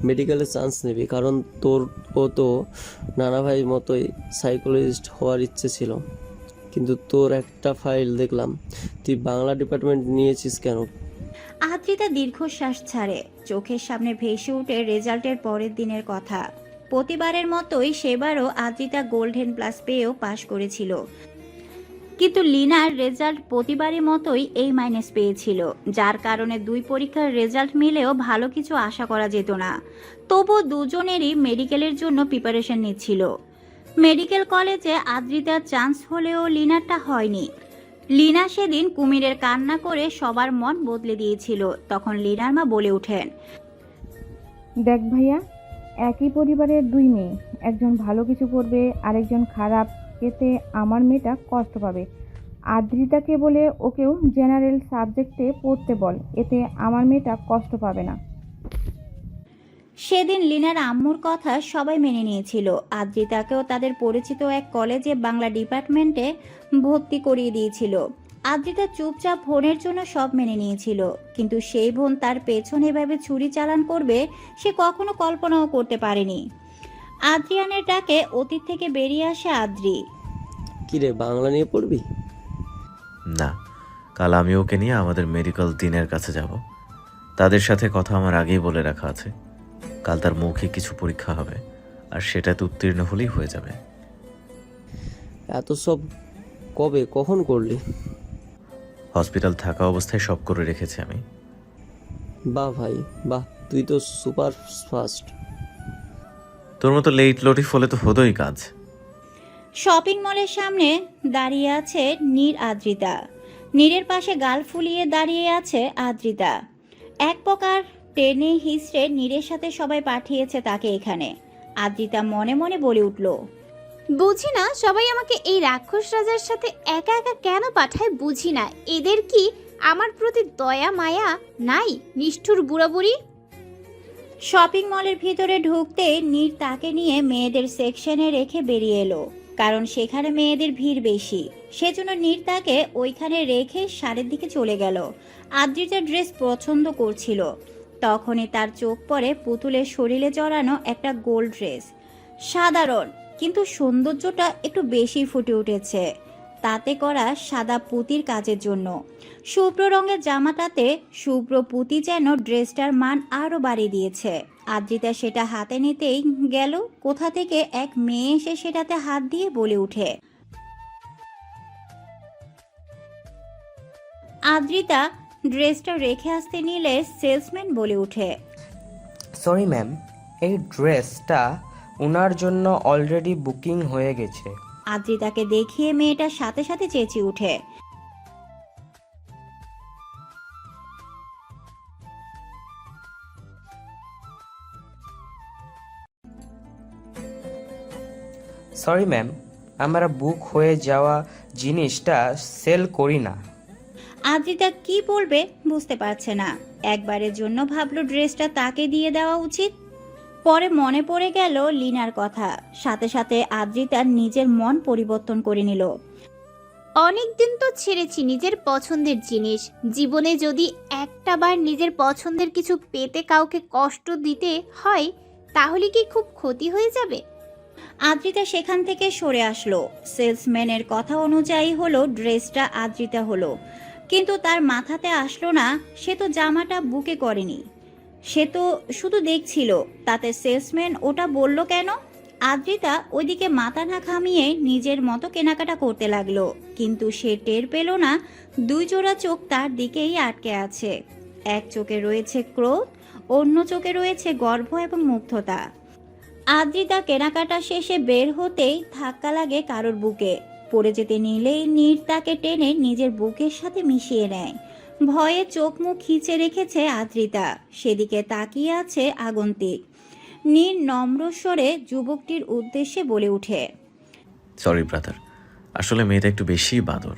মেডিকেলে চান্স নিবি, কারণ ও তো নানা ভাইয়ের মতোই সাইকোলজিস্ট হওয়ার ইচ্ছে ছিল। কিন্তু তোর একটা ফাইল দেখলাম, তুই বাংলা ডিপার্টমেন্ট নিয়েছিস কেন? আদ্রিতা দীর্ঘশ্বাস ছাড়ে। চোখের সামনে ভেসে ওঠে রেজাল্টের পরের দিনের কথা। প্রতিবারের মতোই সেবারও আদ্রিতা গোল্ডেন প্লাস পেয়েও পাশ করেছিল, কিন্তু লিনার রেজাল্ট প্রতিবারের মতোই এই মাইনাস পেয়েছিল, যার কারণে দুই পরীক্ষার রেজাল্ট মিলেও ভালো কিছু আশা করা যেত না। তবু দুজনেরই মেডিকেলের জন্য প্রিপারেশন নিচ্ছিল। মেডিকেল কলেজে আদ্রিতার চান্স হলেও লিনারটা হয়নি। লিনা সেদিন কুমিরের কান্না করে সবার মন বদলে দিয়েছিল। তখন লিনার মা বলে ওঠেন, দেখ ভাইয়া, একই পরিবারের দুই মেয়ে, একজন ভালো কিছু করবে আরেকজন খারাপ, এতে আমার মেয়েটা কষ্ট পাবে। আদ্রিতাকে বলে ওকেও জেনারেল সাবজেক্টে পড়তে বল, এতে আমার মেয়েটা কষ্ট পাবে না। সেদিন লিনার আম্মুর কথা সবাই মেনে নিয়েছিল। আদ্রিতাকেও তাদের পরিচিত এক কলেজে বাংলা ডিপার্টমেন্টে ভর্তি করিয়ে দিয়েছিল। আদ্রিতা চুপচাপ বোনের জন্য সব মেনে নিয়েছিল, কিন্তু সেই বোন তার পেছনে এভাবে ছুরি চালান করবে সে কখনো কল্পনাও করতে পারেনি। আদ্রিয়ানের ডাকে অতীত থেকে বেরিয়ে আসে আদ্রি। কিরে, বাংলা নিয়ে পড়বি? না, কাল আমি ওকে নিয়ে আমাদের মেডিকেল দিনের কাছে যাব। তাদের সাথে কথা আমার আগেই বলে রাখা আছে। কাল তার মৌখিক কিছু পরীক্ষা হবে, আর সেটাতে উত্তীর্ণ হলেই হয়ে যাবে। এত সব কবে কখন করলি? হসপিটাল থাকা অবস্থায় সব করে রেখেছি আমি। বাহ ভাই বাহ, তুই তো সুপার ফাস্ট। তোর মতো লেট লটিফ হলে তো হতোই কাজ। শপিং মলের সামনে দাঁড়িয়ে আছে নীর আদ্রিতা। নীরের পাশে গাল ফুলিয়ে দাঁড়িয়ে আছে আদ্রিতা। এক প্রকার টেনে হিসড়ে নীরের সাথে সবাই পাঠিয়েছে তাকে এখানে। আদ্রিতা মনে মনে বলে উঠল, বুঝি না সবাই আমাকে এই রাক্ষস রাজার সাথে একা একা কেন পাঠায়, বুঝি না। এদের কি আমার প্রতি দয়া মায়া নাই? নিষ্ঠুর বুড়াবুড়ি। শপিং মলের ভিতরে ঢুকতে নীর তাকে নিয়ে মেয়েদের সেকশনে রেখে বেরিয়ে এলো, কারণ সেখানে মেয়েদের ভিড় বেশি। সেজন্য নীর তাকে ওইখানে রেখে সারের দিকে চলে গেল। আদ্রিতার ড্রেস পছন্দ করছিল, তখনই তার চোখ পড়ে পুতুলের শরীরে জড়ানো একটা গোল্ড ড্রেস। সাধারণ, কিন্তু সৌন্দর্যটা একটু বেশি ফুটে উঠেছে তাতে করা সাদা পুঁতির কাজের জন্য। শুভ্র রঙের জামাটাতে শুভ্র পুঁতি যেন ড্রেসটার মান আরও বাড়িয়ে দিয়েছে। আদ্রিতা সেটা হাতে নিতেই গেল কোথা থেকে এক মেয়ে এসে সেটাতে হাত দিয়ে বলে উঠে। আদ্রিতা ড্রেসটা রেখে আসতে নিলে সেলসম্যান বলে উঠে, সরি ম্যাম, এই ড্রেসটা ওনার জন্য অলরেডি বুকিং হয়ে গেছে। আদ্রিতাকে দেখিয়ে মেয়েটার সাথে সাথে চেঁচিয়ে উঠে, সরি ম্যাম, আমরা বুক হয়ে যাওয়া জিনিসটা সেল করি না। আদ্রিতা কি বলবে বুঝতে পারছে না। একবারের জন্য ভাবলো ড্রেসটা তাকে দিয়ে দেওয়া উচিত। পরে মনে পড়ে গেল লিনার কথা। সাথে সাথে আদ্রিতার নিজের মন পরিবর্তন করে নিল। অনেকদিন তো ছেড়েছি নিজের পছন্দের জিনিস। জীবনে যদি একটা বার নিজের পছন্দের কিছু পেতে কাউকে কষ্ট দিতে হয়, তাহলে কি খুব ক্ষতি হয়ে যাবে? আদ্রিতা সেখান থেকে সরে আসলো। সেলসম্যানের কথা অনুযায়ী হলো ড্রেসটা আদ্রিতা হলো, কিন্তু তার মাথাতে আসলো না সে তো জামাটা বুকে করেনি। সে তো শুধু দেখছিল, তাতে সেলসম্যান ওটা বলল কেন? আদ্রিতা ওইদিকে মাথা না খামিয়ে নিজের মতো কেনাকাটা করতে লাগলো, কিন্তু সে টের পেল না দুই জোড়া চোখ তার দিকেই আটকে আছে। এক চোখে রয়েছে ক্রোধ, অন্য চোখে রয়েছে গর্ব এবং মুগ্ধতা। আদ্রিতা কেনাকাটা শেষে বের হতেই ধাক্কা লাগে কারোর বুকে। পড়ে যেতে নিলেই নীর তাকে টেনে নিজের বুকের সাথে মিশিয়ে নেয়। ভয়ে চোখ মুখ খিচে রেখেছে আদ্রিতা। সেদিকে তাকিয়ে আছে আগন্তিক। নীর নম্র স্বরে যুবকটির উদ্দেশ্যে বলে উঠে, সরি ব্রাদার, আসলে মেয়েটা একটু বেশি বাদর,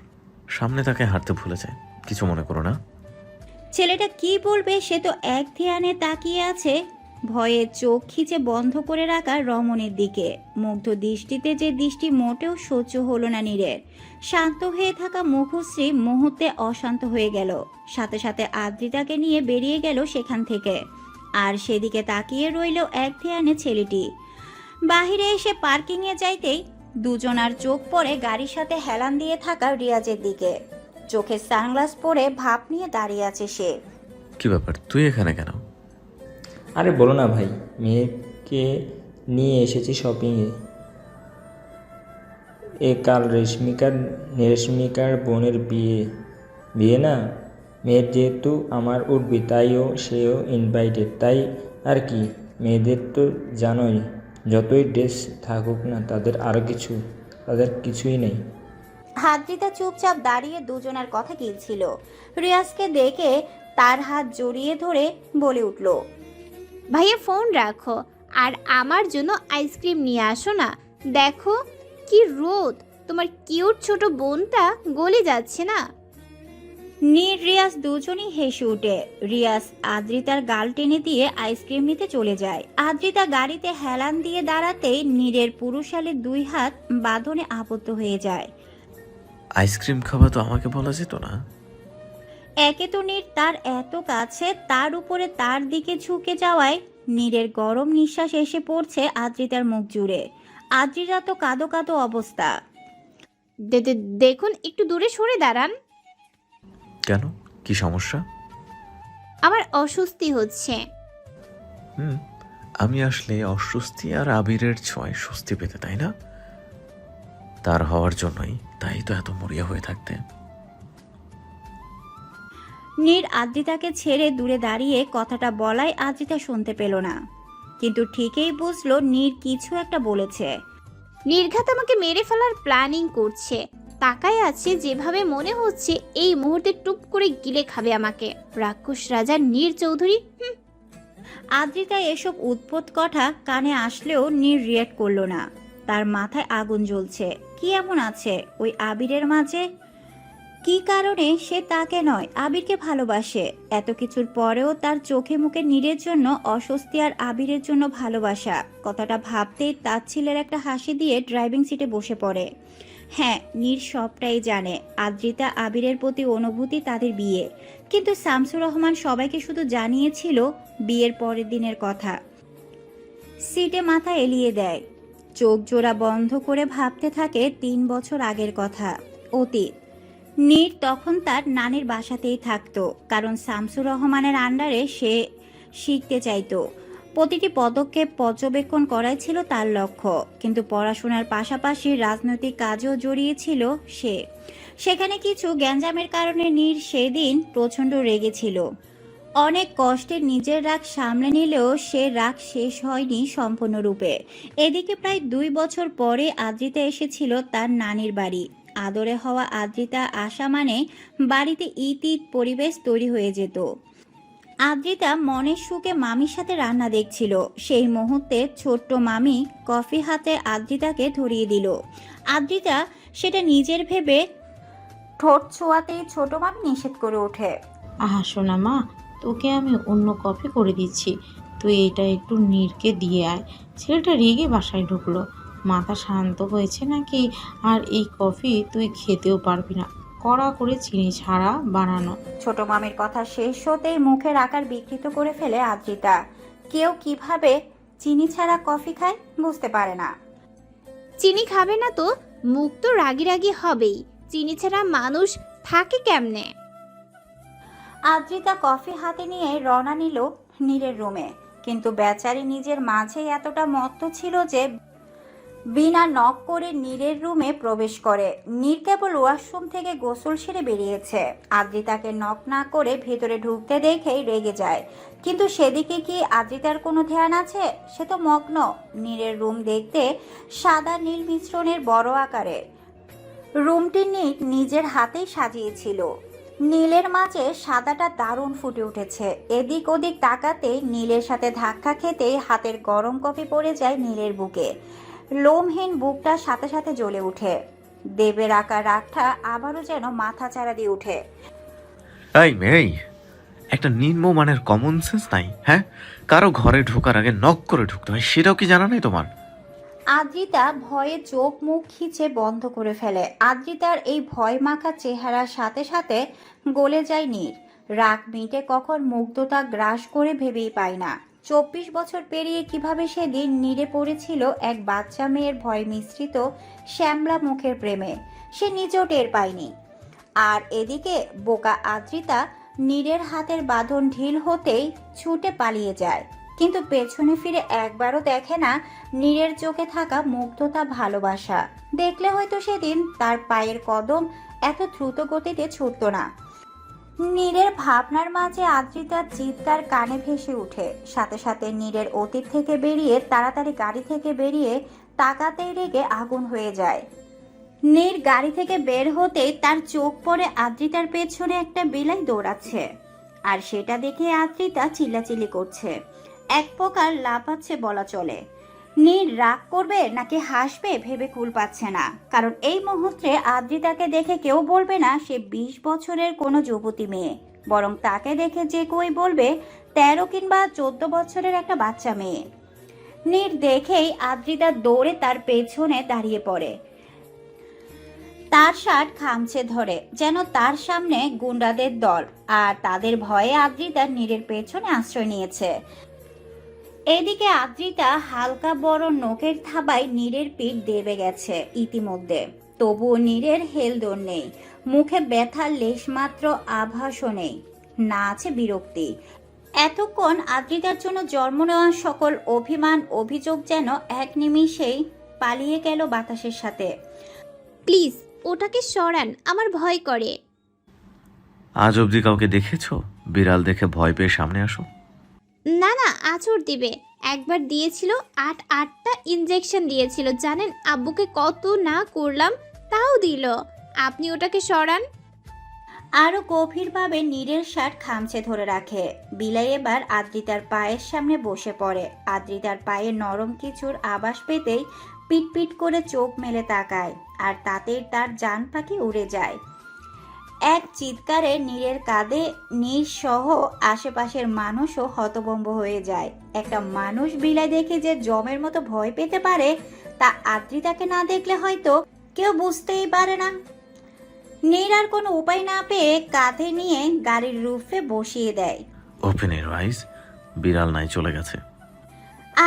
সামনে তাকে হাঁটতে ভুলে যায়, কিছু মনে করো না। ছেলেটা কি বলবে সে তো এক ধ্যানে তাকিয়ে আছে, ভয়ে চোখ খিচে বন্ধ করে রাখা রমণীর দিকে। মুগ্ধ দৃষ্টিতে যে দৃষ্টি মোটেও সহ্য হলো না নীরের। শান্ত হয়ে থাকা মুখশ্রী মুহূর্তে অশান্ত হয়ে গেল। সাথে সাথে আদ্রিতাকে নিয়ে বেরিয়ে গেল সেখান থেকে। আর সেদিকে তাকিয়ে রইল এক ধ্যানে ছেলেটি। বাহিরে এসে পার্কিংয়ে যাইতেই দুজনার চোখ পড়ে গাড়ির সাথে হেলান দিয়ে থাকা রিয়াজের দিকে। চোখে সানগ্লাস পরে ভাব নিয়ে দাঁড়িয়ে আছে সে। কি ব্যাপার, তুই এখানে কেন? আরে বলো না ভাই, মেয়েকে নিয়ে এসেছি শপিংয়ে। কাল রেশমিকার বোনের বিয়ে না, মেয়ের যেহেতু আমার উঠবি তাইও সেও ইনভাইটেড, তাই আর কি। মেয়েদের তো জানোই, যতই ড্রেস থাকুক না তাদের কিছুই নেই। আদ্রিতা চুপচাপ দাঁড়িয়ে দুজনের কথা গিলছিল। রিয়াজকে দেখে তার হাত জড়িয়ে ধরে বলে উঠল, ভাইয়া ফোন রাখো আর আমার জন্য আইসক্রিম নিয়ে আসো না। দেখো কি রোদ, তোমার কিউট ছোট বোনটা গলে যাচ্ছে না। নীর রিয়াজ দুজনই হেসে উঠে। রিয়াজ আদ্রিতার গাল টেনে দিয়ে আইসক্রিম নিতে চলে যায়। আদ্রিতা গাড়িতে হেলান দিয়ে দাঁড়াতেই নীরের পুরুষালে 2 হাত বাঁধনে আবদ্ধ হয়ে যায়। আইসক্রিম খাওয়া তো আমাকে বলা যেত না? একে তো নীর তার এত কাছে, তার উপরে তার দিকে ঝুঁকে যাওয়ায় নীরের গরম নিঃশ্বাস এসে পড়ছে আদ্রিতার মুখ জুড়ে। আদ্রিতা তো কাঁদো কাঁদো অবস্থা। দেখুন, একটু দূরে সরে দাঁড়ান। কেন, কি সমস্যা? আমার অস্বস্তি হচ্ছে। আমি আসলে অস্বস্তি আর আবিরের ছোঁয়ায় স্বস্তি পেতে, তাই না? তার হওয়ার জন্যই তাই তো এত মরিয়া হয়ে থাকতে। নীর আদ্রিতাকে ছেড়ে দূরে দাঁড়িয়ে কথাটা বলায় আদ্রিতা শুনতে পেল না, কিন্তু ঠিকই বুঝলো নীর কিছু একটা বলেছে। নির্ঘাত আমাকে মেরে ফেলার প্ল্যানিং করছে। তাকায় আছে যেভাবে মনে হচ্ছে এই মুহূর্তে টুপ করে গিলে খাবে আমাকে। রাক্ষস রাজা নীর চৌধুরী। আদ্রিতা এসব উদ্ভট কথা কানে আসলেও নীর রিয়েক্ট করলো না। তার মাথায় আগুন জ্বলছে। কি এমন আছে ওই আবিরের মাঝে? কি কারণে সে তাকে নয় আবিরকে ভালোবাসে? এত কিছুর পরেও তার চোখে মুখে নীরের জন্য অস্বস্তি আর আবিরের জন্য ভালোবাসা। কথাটা ভাবতেই তাচ্ছিলের একটা হাসি দিয়ে ড্রাইভিং সিটে বসে পড়ে। হ্যাঁ, নীর সবটাই জানে। আদ্রিতা আবিরের প্রতি অনুভূতি, তাদের বিয়ে। কিন্তু শামসুর রহমান সবাইকে শুধু জানিয়েছিল বিয়ের পরের দিনের কথা। সিটে মাথা এলিয়ে দেয়, চোখ জোড়া বন্ধ করে ভাবতে থাকে 3 বছর আগের কথা, অতীত। নীর তখন তার নানির বাসাতেই থাকতো, কারণ শামসুর রহমানের আন্ডারে সে শিখতে চাইতো। প্রতিটি পদক্ষেপ পর্যবেক্ষণ করাই ছিল তার লক্ষ্য। কিন্তু পড়াশোনার পাশাপাশি রাজনৈতিক কাজেও জড়িয়েছিল সে। সেখানে কিছু গ্যাঞ্জামের কারণে নীর সেদিন প্রচণ্ড রেগেছিল। অনেক কষ্টে নিজের রাগ সামলে নিলেও সে রাগ শেষ হয়নি সম্পূর্ণরূপে। এদিকে প্রায় 2 বছর পরে আদ্রিতা এসেছিল তার নানির বাড়ি। আদরে হওয়া আদ্রিতা আসা মানে বাড়িতে ঈদ পরিবেশ তৈরি হয়ে যেত। আদ্রিতা মনের সুখে মামির সাথে রান্না দেখছিল। সেই মুহূর্তে ছোট্ট মামি কফি হাতে আদ্রিতাকে ধরিয়ে দিল। আদ্রিতা সেটা নিজের ভেবে ঠোঁট ছোঁয়াতেই ছোট মামি নিষেধ করে ওঠে। আহা শোনা মা, তোকে আমি অন্য কফি করে দিচ্ছি, তুই এটা একটু নীরকে দিয়ে আয়। ছেলেটা রেগে বাসায় ঢুকলো। মাথা শান্ত হয়েছে নাকি? আর এই কফি তুই খেতেও পারবি না, কড়া করে চিনি ছাড়া বানানো। ছোট মামির কথা শেষ হতেই মুখের আকার বিকৃত করে ফেলে আদ্রিতা। কেউ কিভাবে চিনি ছাড়া কফি খায় বুঝতে পারে না। চিনি খাবে না তো মুখ তো রাগি রাগি হবেই। চিনি ছাড়া মানুষ থাকে কেমনে? আদ্রিতা কফি হাতে নিয়ে রওনা নিল নীরের রুমে। কিন্তু বেচারি নিজের মাঝেই এতটা মত্ত ছিল যে বিনা নক করে নীরের রুমে প্রবেশ করে। নীর কেবল ওয়াশরুম থেকে গোসল সেরে বেরিয়েছে। আদ্রিতাকে নক না করে ভেতরে ঢুকতে দেখেই রেগে যায়। কিন্তু সেদিকে কি আদ্রিতার কোনো ধ্যান আছে? সে তো মগ্ন। নীরের রুম দেখতে সাদা নীল মিশ্রণের বড় আকারের। রুমটি নীর নিজের হাতেই সাজিয়েছিল। নীলের মাঝে সাদাটা দারুণ ফুটে উঠেছে। এদিক ওদিক তাকাতে নীলের সাথে ধাক্কা খেতেই হাতের গরম কফি পড়ে যায় নীলের বুকে। লোমহীন বুকটার সাথে সাথে জ্বলে ওঠে। দেবের আকার রাগটা আবারও যেন মাথা চাড়া দিয়ে ওঠে। এই মেয়ে, একটা নিম্নমানের কমন সেন্স নাই? হ্যাঁ, কারো ঘরে ঢোকার আগে নক করে ঢুকতে হয়, সেটাও কি জানা নেই তোমার? আদ্রিতা ভয়ে চোখ মুখ খিচে বন্ধ করে ফেলে। আদ্রিতার এই ভয় মাখা চেহারার সাথে সাথে গলে যায় নীর। রাগ মিটে কখন মুগ্ধতা গ্রাস করে ভেবেই পায় না। 24 বছর পেরিয়ে কিভাবে সেদিন নীরে পড়েছিল এক বাচ্চা মেয়ের ভয় মিশ্রিত শ্যামলা মুখের প্রেমে, সে নিজেও টের পায়নি। আর এদিকে বোকা আদ্রিতা নীরের হাতের বাঁধন ঢিল হতেই ছুটে পালিয়ে যায়, কিন্তু পেছনে ফিরে একবারও দেখে না নীরের চোখে থাকা মুগ্ধতা, ভালোবাসা। দেখলে হয়তো সেদিন তার পায়ের কদম এত দ্রুত গতিতে ছুটতো না। নীরের ভাবনার মাঝে আদ্রিতার চিৎকার কানে ভেসে ওঠে। সাথে সাথে নীরের অতীত থেকে বেরিয়ে তাড়াতাড়ি গাড়ি থেকে বেরিয়ে তাকাতেই রেগে আগুন হয়ে যায়। নীর গাড়ি থেকে বের হতেই তার চোখ পড়ে আদ্রিতার পেছনে একটা বিলাই দৌড়াচ্ছে, আর সেটা দেখে আদ্রিতা চিল্লাচিল্লি করছে, এক প্রকার লাফাচ্ছে বলা চলে। নীর রাগ করবে নাকি হাসবে ভেবে কুল পাচ্ছে না, কারণ এই মুহূর্তে আদ্রিতাকে দেখে কেউ বলবে না সে 20 বছরের কোনো যুবতী মেয়ে, বরং তাকে দেখে যে কেউই বলবে 13 কিংবা 14 বছরের একটা বাচ্চা মেয়ে। নীর দেখেই আদ্রিতা দৌড়ে তার পেছনে দাঁড়িয়ে পড়ে, তার শার্ট খামচে ধরে, যেন তার সামনে গুন্ডাদের দল, আর তাদের ভয়ে আদ্রিতা নীরের পেছনে আশ্রয় নিয়েছে। এদিকে আদ্রিতা হালকা বড় নখের থাবায় নীরের পিঠ দেবে গেছে ইতিমধ্যে, তবুও নীরের হেলদোল নেই, মুখে ব্যথার লেশমাত্র আভাসও নেই, না আছে বিরক্তি। এতক্ষণ আদ্রিতার জন্য জন্ম নেওয়া সকল অভিমান, অভিযোগ যেন এক নিমিষেই পালিয়ে গেল বাতাসের সাথে। প্লিজ ওটাকে সরান, আমার ভয় করে। আজ অবধি কাউকে দেখেছো বিড়াল দেখে ভয় পেয়ে সামনে আসো? না না, আঁচড় দিবে। একবার দিয়েছিল, 8টা ইনজেকশন দিয়েছিল, জানেন আব্বুকে কত না করলাম, তাও দিল। আপনি ওটাকে সরান। আরো গভীরভাবে নীরের শার্ট খামচে ধরে রাখে। বিলাই এবার আদ্রিতার পায়ের সামনে বসে পড়ে। আদ্রিতার পায়ে নরম কিছুর আভাস পেতেই পিটপিট করে চোখ মেলে তাকায়, আর তাতেই তার জান পাখি উড়ে যায়। এক চিৎকারে নীরের কাঁধে নীর সহ আশেপাশের মানুষও হতভম্ব হয়ে যায়। একটা মানুষ বিলাই দেখে যে জমের মতো ভয় পেতে পারে, তা আদ্রিতাকে না দেখলে হয়তো কেউ বুঝতেই পারে না। নীর আর কোনো উপায় না পেয়ে কাঁধে নিয়ে গাড়ির রুফে বসিয়ে দেয়। ওপেন ইউর আইজ, বিড়াল নাই চলে গেছে।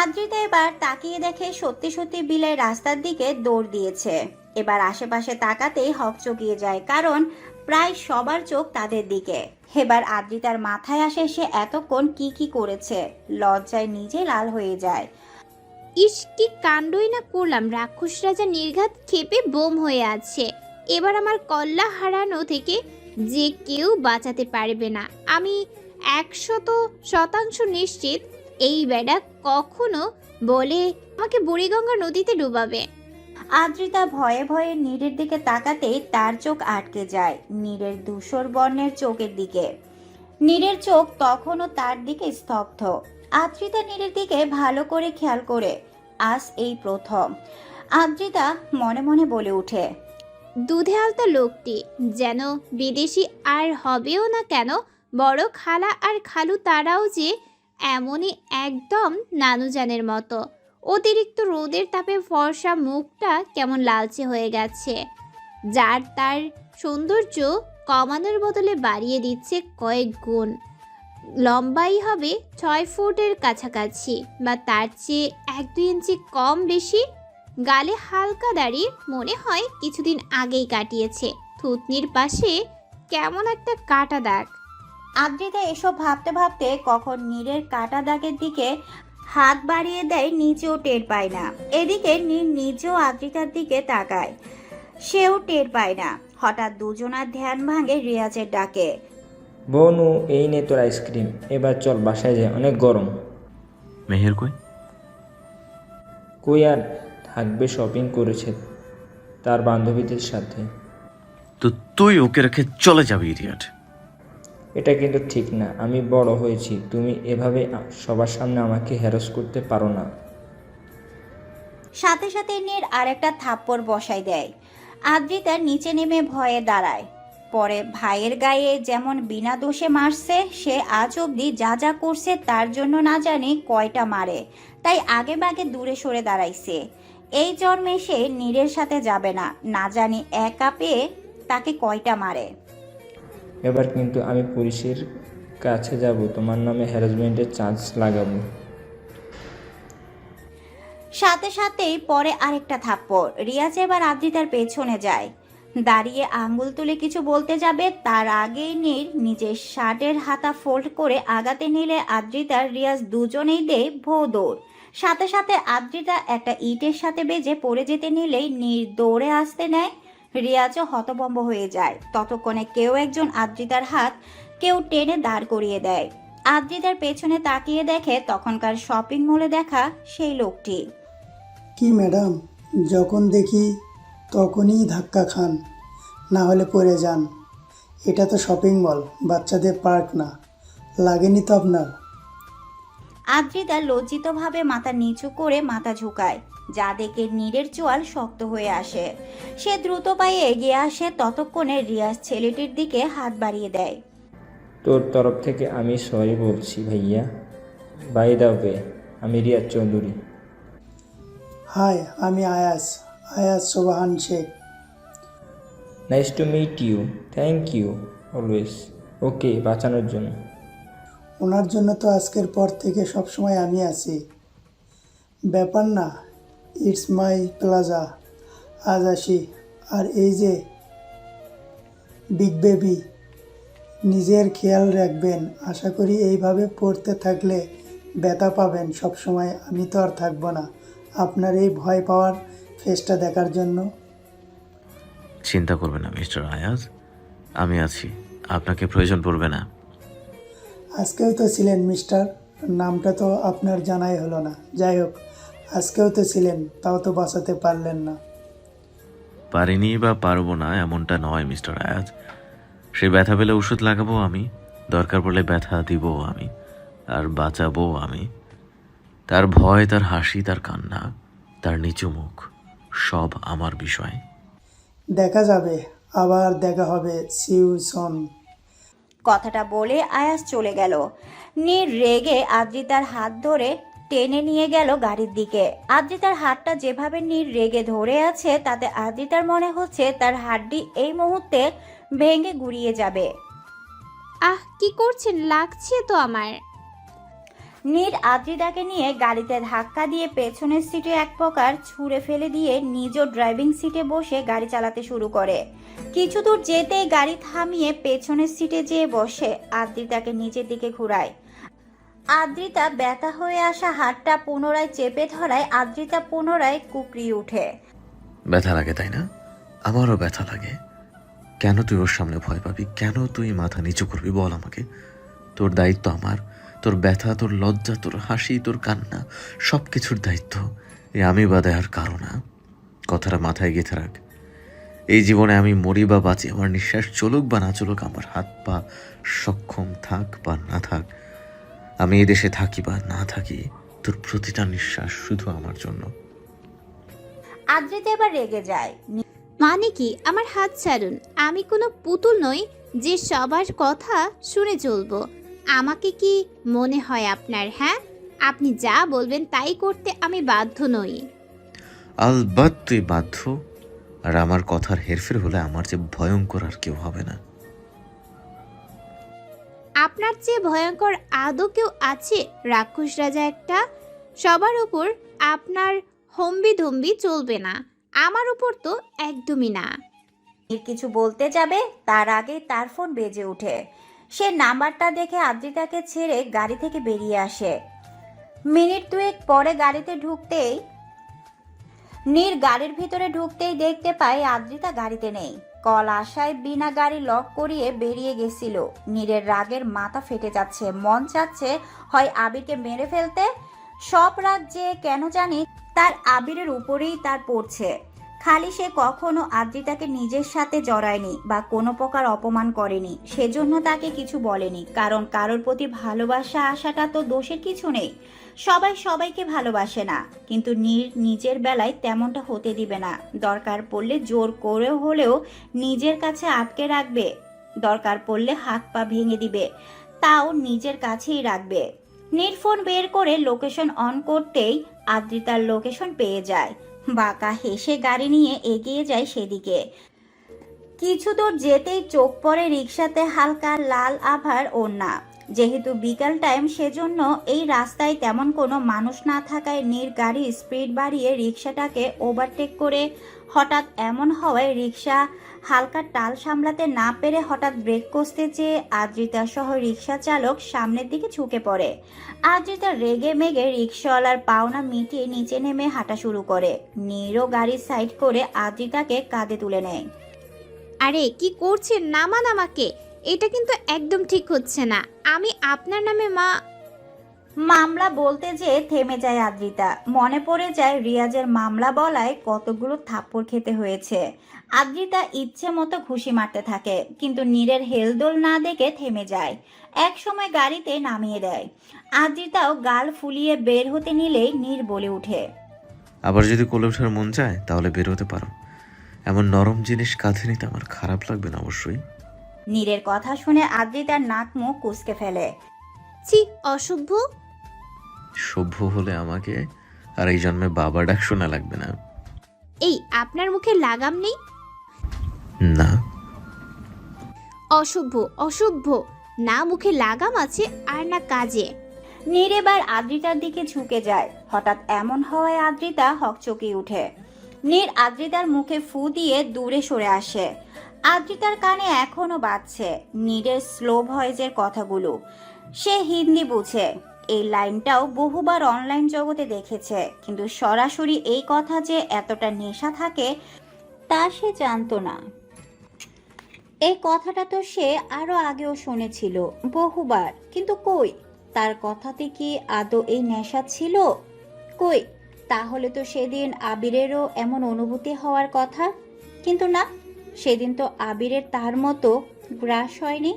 আদ্রিতা এবার তাকিয়ে দেখে সত্যি সত্যি বিলাই রাস্তার দিকে দৌড় দিয়েছে। এবার আশেপাশে তাকাতেই হকচকিয়ে যায়, কারণ প্রায় সবার চোখ তাদের দিকে। এবার আদ্রিতার মাথায় আসে সে এতক্ষণ কি করেছে, লজ্জায় নিজে লাল হয়ে যায়। ইস, কি কাণ্ডই না করলাম, রাক্ষস রাজা নির্ঘাত ক্ষেপে বোম হয়ে আছে। এবার আমার কল্লা হারানো থেকে যে কেউ বাঁচাতে পারবে না, আমি 100% নিশ্চিত। এই বেড়া কখনো বলে আমাকে বুড়িগঙ্গা নদীতে ডুবাবে। আদ্রিতা ভয়ে ভয়ে নীরের দিকে তাকাতেই তার চোখ আটকে যায় নীরের ধূসর বর্ণের চোখের দিকে। নীরের চোখ তখনও তার দিকে স্তব্ধ। আদ্রিতা নীরের দিকে ভালো করে খেয়াল করে আজ এই প্রথম। আদ্রিতা মনে মনে বলে ওঠে, দুধে আলতা লোকটি যেন বিদেশি আর হবেও না কেন, বড় খালা আর খালু তারাও যে এমনই, একদম নানুজানের মতো। অতিরিক্ত রোদের তাপে ফর্সা মুখটা কেমন লালচে হয়ে গেছে, যার তার সৌন্দর্য কমানোর বদলে বাড়িয়ে দিচ্ছে কয়েক গুণ। লম্বাই হবে 6 ফুটের কাছাকাছি, বা তার চেয়ে 1-2 ইঞ্চি কম বেশি। গালে হালকা দাড়ি, মনে হয় কিছুদিন আগেই কাটিয়েছে। থুতনির পাশে কেমন একটা কাটা দাগ। আদ্রিতা এসব ভাবতে ভাবতে কখন নীরের কাটা দাগের দিকে হাত বাড়িয়ে দেয়, নিজেও টের পায় না। এদিকে নীর নিজেও আদ্রিতার দিকে তাকায়, সেও টের পায় না। হঠাৎ দুজনার ধ্যান ভাঙে রিয়াজের ডাকে। বনু, এই নে তোর আইসক্রিম, এবার চল বাসায় যায়, অনেক গরম। মেহের কই? কই আর থাকবে, শপিং করেছে তার বান্ধবীদের সাথে। তো তুই ওকে রেখে চলে যাবি ইডিয়ট। এটা কিন্তু ঠিক না, আমি বড় হয়েছি, তুমি এভাবে সবার সামনে আমাকে হ্যারাস করতে পারো না। সাথে সাথে নীর আরেকটা থাপ্পড় বসাই দেয়। আদ্রিতা নিচে নেমে ভয়ে দাঁড়ায়। পরে ভাইয়ের গায়ে যেমন বিনা দোষে মারছে, সে আজ অবধি যা যা করছে তার জন্য না জানি কয়টা মারে, তাই আগে বাগে দূরে সরে দাঁড়াইছে। এই জন্মে সে নীরের সাথে যাবে না, না জানি একা পেয়ে তাকে কয়টা মারে। এবার কিন্তু আমি পুলিশের কাছে যাব, তোমার নামে হ্যারাসমেন্টের চার্জ লাগাবো। সাথে সাথেই পরে আরেকটা থাপ্পড়। রিয়াজ এবার আদ্রিতার পেছনে যায়। দাঁড়িয়ে আঙ্গুল তুলে কিছু বলতে যাবে তার আগেই নীর নিজের শার্টের হাতা ফোল্ড করে আগাতে নিলে আদ্রিতা রিয়াজ দুজনেই দেয় ভো দৌড়। সাথে সাথে আদ্রিতা একটা ইটের সাথে বেজে পড়ে যেতে নিলেই নীর দৌড়ে আসতে নেয়। রিয়াজও হতভম্ব হয়ে যায়। ততক্ষণে কেউ একজন আদ্রিতার হাত কেউ টেনে দাঁড় করিয়ে দেয়। আদ্রিতার পেছনে তাকিয়ে দেখে তখনকার শপিং মলে দেখা সেই লোকটি। কি ম্যাডাম, যখন দেখি তখনই ধাক্কা খান, না হলে পড়ে যান। এটা তো শপিং মল, বাচ্চাদের পার্ক না, লাগেনি তো আপনার? আদ্রিতা লজ্জিতভাবে মাথা নিচু করে মাথা ঝুঁকায়, যা দেখে নীরের চোয়াল শক্ত হয়ে আসে। সে দ্রুত পায়ে এগিয়ে আসে। ততক্ষণে রিয়াজ ছেলেটির দিকে হাত বাড়িয়ে দেয়। তোর তরফ থেকে আমি সরি বলছি ভাইয়া। বাই দা ওয়ে, আমি রিয়াজ চৌধুরী। হাই, আমি Ayaz Sobhan Sheikh. Nice to meet you. Thank you always. ওকে বাঁচানোর জন্য। ওনার জন্য তো আজকের পর থেকে সবসময় আমি আছি। ব্যাপার না, ইটস মাই প্লাজা। আজ আসি। আর এই যে বিগ বেবি, নিজের খেয়াল রাখবেন। আশা করি এইভাবে পড়তে থাকলে ব্যথা পাবেন সবসময়। আমি তো আর থাকবো না আপনার এই ভয় পাওয়ার ফেসটা দেখার জন্য। চিন্তা করবেন না মিস্টার আয়াজ, আমি আছি, আপনাকে প্রয়োজন পড়বে না। আজকেও তো ছিলেন মিস্টার, নামটা তো আপনার জানাই হলো না। যাই হোক, আজকেও তো ছিলেন, তাও তো বাঁচাতে পারলেন না। পারিনি বা পারবো না এমনটা নয় মিস্টার আয়াজ। সে ব্যথা পেলে ওষুধ লাগাবো আমি, দরকার পড়লে ব্যথা দিব আমি, আর বাঁচাবো আমি। তার ভয়, তার হাসি, তার কান্না, তার নিচু মুখ, সব আমার বিষয়। দেখা যাবে, আবার দেখা হবে। See you soon. কথাটা বলে আয়াস চলে গেল। নীর রেগে আদ্রিতার হাত ধরে টেনে নিয়ে গেল গাড়ির দিকে। আদ্রিতার হাতটা যেভাবে নীর রেগে ধরে আছে তাতে আদ্রিতার মনে হচ্ছে তার হাড্ডি এই মুহূর্তে ভেঙে গুড়িয়ে যাবে। আহ, কি করছেন? লাগছে তো আমার। নীর আদ্রিতাকে নিয়ে গাড়িতে ধাক্কা দিয়ে পেছনের সিটে এক প্রকার ছুঁড়ে ফেলে দিয়ে নিজেও ড্রাইভিং সিটে বসে গাড়ি চালাতে শুরু করে। কিছু দূর যেতেই গাড়ি থামিয়ে পেছনের সিটে যেয়ে বসে আদ্রিতাকে নিচের দিকে ঘুরায়। আদ্রিতা ব্যথা হয়ে আসা হাতটা পুনরায় চেপে ধরায় আদ্রিতা পুনরায় কুকড়িয়ে ওঠে। ব্যথা লাগে তাই না? আমারও ব্যথা লাগে। কেন তুই ওর সামনে ভয় পাবি? কেন তুই মাথা নিচু করবি বল আমাকে? তোর দায়িত্ব আমার। তোর ব্যথা, তোর লজ্জা, তোর হাসি, তোর কান্না, সব কিছুর দায়িত্ব এ আমি বাদে আর কারো না। কথাটা মাথায় গেঁথে রাখ। এই জীবনে আমি মরি বা বাঁচি, আমার নিঃশ্বাস চলুক বা না চলুক, আমার হাত পা সক্ষম থাক বা না থাক, আমি এই দেশে থাকি বা না থাকি, তোর প্রতিটা নিঃশ্বাস শুধু আমার জন্য। আদ্রিতা এবার রেগে যায়। মানে কি? আমার হাত ছাড়ুন। আমি কোনো পুতুল নই যে সবার কথা শুনে চলবো। আমাকে কি মনে হয় আপনার? হ্যাঁ, আপনি যা বলবেন তাই করতে আমি বাধ্য নই। আলবাত তুই বাধ্য। আর আমার কথার হেরফের হলে আমার যে ভয়ঙ্কর আর কেউ হবে না। আপনার চেয়ে ভয়ঙ্কর আদৌ কেউ আছে? রাক্ষস রাজা একটা। সবার উপর আপনার হম্বি ধম্বি চলবে না, আমার উপর তো একদমই না। কিছু বলতে যাবে তার আগে তার ফোন বেজে ওঠে। সে নাম্বারটা দেখে আদ্রিতাকে ছেড়ে গাড়ি থেকে বেরিয়ে আসে। মিনিট দুয়েক পরে গাড়িতে ঢুকতেই নীর গাড়ির ভিতরে ঢুকতেই দেখতে পায় আদ্রিতা গাড়িতে নেই। কল আসায় বিনা গাড়ি লক করিয়ে বেরিয়ে গেছিল। নীরের রাগের মাথা ফেটে যাচ্ছে, মন চাচ্ছে হয় আবিরকে মেরে ফেলতে। সব রাগ যে কেন জানি তার আবিরের উপরেই তার পড়ছে। খালি সে কখনো আদ্রিতাকে নিজের সাথে জড়ায়নি বা কোনো প্রকার অপমান করেনি, সেজন্য তাকে কিছু বলেনি। কারণ কারোর প্রতি ভালোবাসা আসাটা তো দোষের কিছু নেই। সবাই সবাইকে ভালোবাসে না, কিন্তু নিজের বেলায় তেমনটা হতে দিবে না। দরকার পড়লে জোর করে হলেও নিজের কাছে আটকে রাখবে। দরকার পড়লে হাত পা ভেঙে দিবে, তাও নিজের কাছেই রাখবে। নীর ফোন বের করে লোকেশন অন করতেই আদ্রিতার লোকেশন পেয়ে যায়। বাঁকা হেসে গাড়ি নিয়ে এগিয়ে যায় সেদিকে। কিছু দূর যেতেই চোখ পড়ে রিকশাতে হালকা লাল আভার ওড়না, যেহেতু বিকাল টাইম, সেজন্য এই রাস্তায় তেমন কোনো মানুষ না থাকায় নীর গাড়ির স্পিড বাড়িয়ে রিক্সাটাকে ওভারটেক করে হঠাৎ এমন হওয়ায় রিক্সা হালকা টাল সামলাতে না পেরে হঠাৎ ব্রেক কষতে চেয়ে আদ্রিতা সহ রিক্সা চালক সামনের দিকে ঝুঁকে পড়ে। আদ্রিতা রেগে মেগে রিক্সাওয়ালার পাওনা মিটিয়ে নিচে নেমে হাঁটা শুরু করে। নীরও গাড়ি সাইড করে আদ্রিতাকে কাঁধে তুলে নেয়। আরে কি করছেন, নামান আমাকে, এটা কিন্তু একদম ঠিক হচ্ছে না। আমি আপনার নামে মামলা বলতে যেয়ে থেমে যায় আদ্রিতা। মনে পড়ে যায় রিয়াজের মামলা বলায় কতগুলো থাপ্পড় খেতে হয়েছে। আদ্রিতা ইচ্ছে মতো ঘুষি মারতে থাকে, কিন্তু নীরের হেলদোল না দেখে থেমে যায়। এক সময় গাড়িতে নামিয়ে দেয়। আদ্রিতাও গাল ফুলিয়ে বের হতে নিলেই নীর বলে ওঠে, আবার যদি কোলে ওঠার মন চায় তাহলে বের হতে পারো। এমন নরম জিনিস কাঁধে নিতে আমার খারাপ লাগবে না অবশ্যই। নীরের কথা শুনে আদ্রিতার নাক মুখ কুঁচকে ফেলে। ছি, অসভ্য। সভ্য হলে আমাকে আর এই জন্মে বাবা ডাক শোনা লাগবে না। এই আপনার মুখে লাগাম নেই? না। অসভ্য, অসভ্য। না মুখে লাগাম আছে আর না কাজে। নীর এবার আদ্রিতার দিকে ঝুঁকে যায়। হঠাৎ এমন হওয়ায় আদ্রিতা হকচকিয়ে ওঠে। নীর আদ্রিতার মুখে ফু দিয়ে দূরে সরে আসে। আদ্রিতার কানে এখনো বাজছে নীরের স্লো ভয়েসের কথাগুলো। সে হিন্দি বুঝে। এই লাইনটাও বহুবার অনলাইন জগতে দেখেছে, কিন্তু সরাসরি এই কথা যে এতটা নেশা থাকে তা সে জানতো না। এই কথাটা তো সে আরো আগেও শুনেছিল বহুবার, কিন্তু কই তার কথাতে কি আদৌ এই নেশা ছিল? কই, তাহলে তো সেদিন আবিরেরও এমন অনুভূতি হওয়ার কথা। কিন্তু না, সেদিন তো আবিরের তার মতো গ্রাস হয়নি,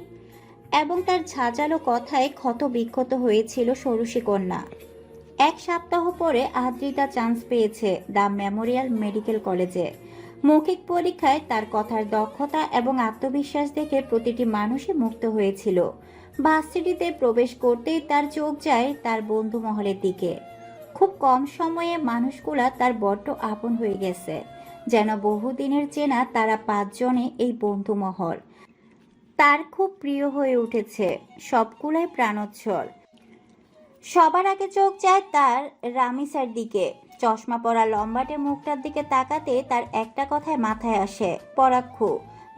এবং তার ঝাঁঝালো কথায় ক্ষত বিক্ষত হয়েছিল ষোড়শী কন্যা। এক সপ্তাহ পরে আদ্রিতা চান্স পেয়েছে দ্য মেমোরিয়াল মেডিকেল কলেজে। মৌখিক পরীক্ষায় তার কথার দক্ষতা এবং আত্মবিশ্বাস দেখে প্রতিটি মানুষই মুগ্ধ হয়েছিল। ভার্সিটিতে প্রবেশ করতেই তার চোখ যায় তার বন্ধু মহলের দিকে। খুব কম সময়ে মানুষগুলা তার বড্ড আপন হয়ে গেছে, যেন বহুদিনের চেনা তারা 5 জনে এই বন্ধু মহল তার খুব প্রিয় হয়ে উঠেছে। সবগুলাই প্রাণোচ্ছল। সবার আগে চোখ যায় তার রামিসার দিকে। চশমা পরা লম্বাটে মুখটার দিকে তাকাতে তার একটা কথায় মাথায় আসে, পরাক্ষু।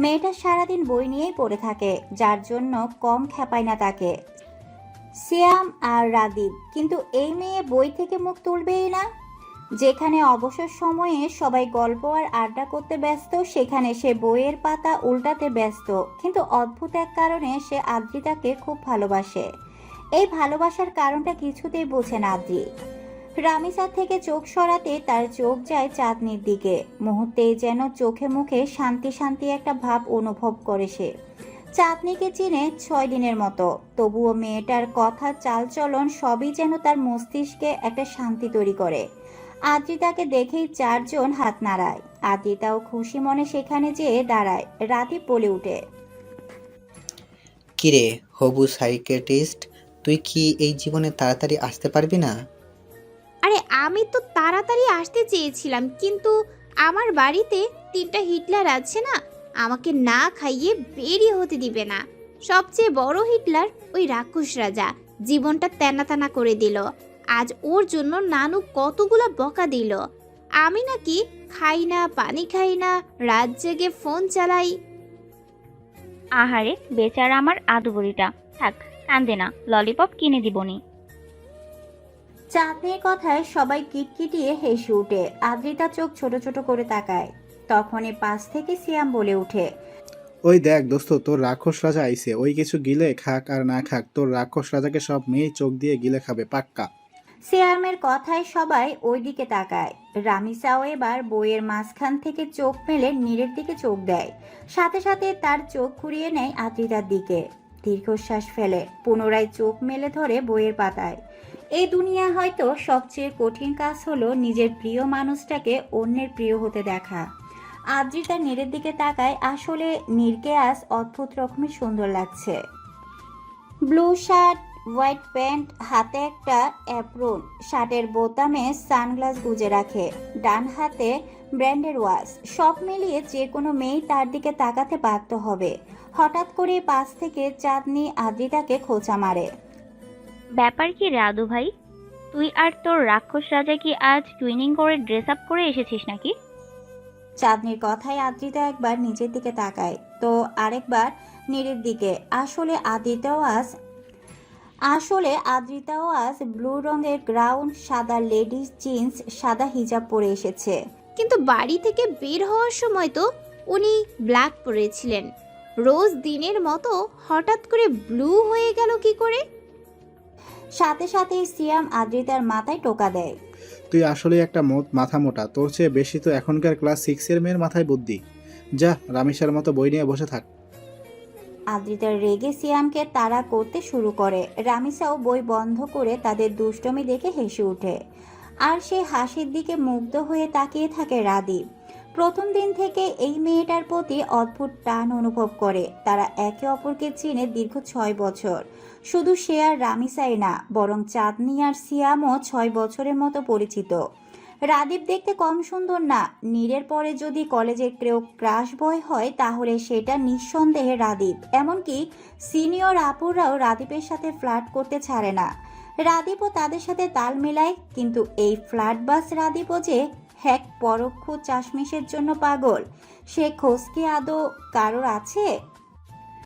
মেয়েটা সারাদিন বই নিয়েই পড়ে থাকে, যার জন্য কম খেপায় না তাকে সিয়াম আর রাদীপ। কিন্তু এই মেয়ে বই থেকে মুখ তুলবেই না। যেখানে অবসর সময়ে সবাই গল্প আর আড্ডা করতে ব্যস্ত, সেখানে সে বইয়ের পাতা উল্টাতে ব্যস্ত। কিন্তু অদ্ভুত এক কারণে সে আদ্রিতাকে খুব ভালোবাসে। এই ভালোবাসার কারণটা কিছুতেই বোঝে না আদ্রি। রামিসার থেকে চোখ সরাতে তার চোখ যায় চাঁদনির দিকে। মুহূর্তেই যেন চোখে মুখে শান্তি শান্তি একটা ভাব অনুভব করে সে। চাঁদনিকে চিনে 6 দিনের মতো, তবুও মেয়েটার কথা, চালচলন সবই যেন তার মস্তিষ্কে একটা শান্তি তৈরি করে। আদ্রিতাকে দেখেই 4 জন হাত নাড়ায়। আদ্রিতাও খুশি মনে সেখানে যেয়ে দাঁড়ায়। রাতে বলে উঠে, কিরে হবু সাইকিয়াট্রিস্ট, তুই কি এই জীবনে তাড়াতাড়ি আসতে পারবি না? আরে আমি তো তাড়াতাড়ি আসতে চেয়েছিলাম, কিন্তু আমার বাড়িতে 3টা হিটলার আছে না, আমাকে না খাইয়ে বেরিয়ে হতে দিবে না। সবচেয়ে বড় হিটলার ওই রাক্ষস রাজা, জীবনটা তেনা তেনা করে দিল। আজ ওর জন্য নানু কতগুলো বকা দিল। আমি নাকি খাই না, পানি খাই না, রাত জেগে ফোন চালাই। আহারে বেচারা আমার আদুবড়িটা, থাক কান্দে না, ললিপপ কিনে দিবনি। চাঁদনির কথায় সবাই কিটকিটিয়ে হেসে উঠে। আদ্রিতা চোখ ছোট ছোট করে তাকায়। তখনই পাশ থেকে সিয়াম বলে ওঠে, ওই দেখ দোস্ত, তোর রাক্ষস রাজা আইছে। ওই কিছু গিলে খাক আর না খাক, তোর রাক্ষস রাজাকে সব মেয়ে চোখ দিয়ে গিলে খাবে পাক্কা। সিয়ামের কথায় সবাই ওই দিকে তাকায়। রামিসাও এবার বইয়ের মাঝখান থেকে চোখ মেলে নীরের দিকে চোখ দেয়। সাথে সাথে তার চোখ ঘুরিয়ে নেয় আদ্রিতার দিকে। দীর্ঘশ্বাস ফেলে পুনরায় চোখ মেলে ধরে বইয়ের পাতায়। এই দুনিয়া হয়তো সবচেয়ে কঠিন কাজ হলো নিজের প্রিয় মানুষটাকে অন্যের প্রিয় হতে দেখা। আদ্রিতা নীরের দিকে তাকায়। আসলে নীরকে আজ অদ্ভুত রকমের সুন্দর লাগছে। ব্লু শার্ট, হোয়াইট প্যান্ট, হাতে একটা অ্যাপ্রন, শার্টের বোতামে সানগ্লাস গুজে রাখে, ডান হাতে ব্র্যান্ডের ওয়াচ। সব মিলিয়ে যে কোনো মেয়ে তার দিকে তাকাতে বাধ্য হবে। হঠাৎ করে পাশ থেকে চাঁদনি আদ্রিতাকে খোঁচা মারে। ব্যাপার কি রাদু ভাই, তুই আর তোর রাক্ষস রাজা কি আজ টুইনিং করে ড্রেস আপ করে এসেছিস নাকি? চাঁদনির কথায় আদ্রিতা একবার নিচের দিকে তাকায়, তো আরেকবার নীরের দিকে। আসলে আদ্রিতাও আজ ব্লু রঙের গ্রাউন্ড, সাদা লেডিস জিন্স, সাদা হিজাব পরে এসেছে। কিন্তু বাড়ি থেকে বের হওয়ার সময় তো উনি ব্ল্যাক পরেছিলেন। রোজ দিনের মতো হঠাৎ করে ব্লু হয়ে গেল কি করে? সাথে সাথে সিয়াম আদ্রিতার মাথায় টোকা দেয়। তুই আসলে একটা মাথা মোটা, তোর চেয়ে বেশি তো এখনকার ক্লাস 6-এর মেয়ের মাথায় বুদ্ধি। যা রামিসার মতো বই নিয়ে বসে থাক। আদ্রিতার রেগে সিয়ামকে তাড়া করতে শুরু করে। রামিসাও বই বন্ধ করে তাদের দুষ্টমি দেখে হেসে ওঠে, আর সেই হাসির দিকে মুগ্ধ হয়ে তাকিয়ে থাকে রাদীপ। প্রথম দিন থেকে এই মেয়েটার প্রতি অদ্ভুত টান অনুভব করে। তারা একে অপরকে চিনে দীর্ঘ 6 বছর। শুধু সে আর রামিসাই না, বরং চাঁদনি আর সিয়ামও 6 বছরের মতো পরিচিত। রাদীপ দেখতে কম সুন্দর না। নীরের পরে যদি কলেজের কেউ ক্রাশ বয় হয় তাহলে সেটা নিঃসন্দেহে রাদীপ। এমনকি সিনিয়র আপুরাও রাদীপের সাথে ফ্লার্ট করতে ছাড়ে না। রাদীপও তাদের সাথে তাল মেলায়, কিন্তু এই ফ্লার্টবাজ রাদীপও যে এক পরোক্ষ চাশমিশের জন্য পাগল, সে খোঁজ কি আদৌ কারোর আছে?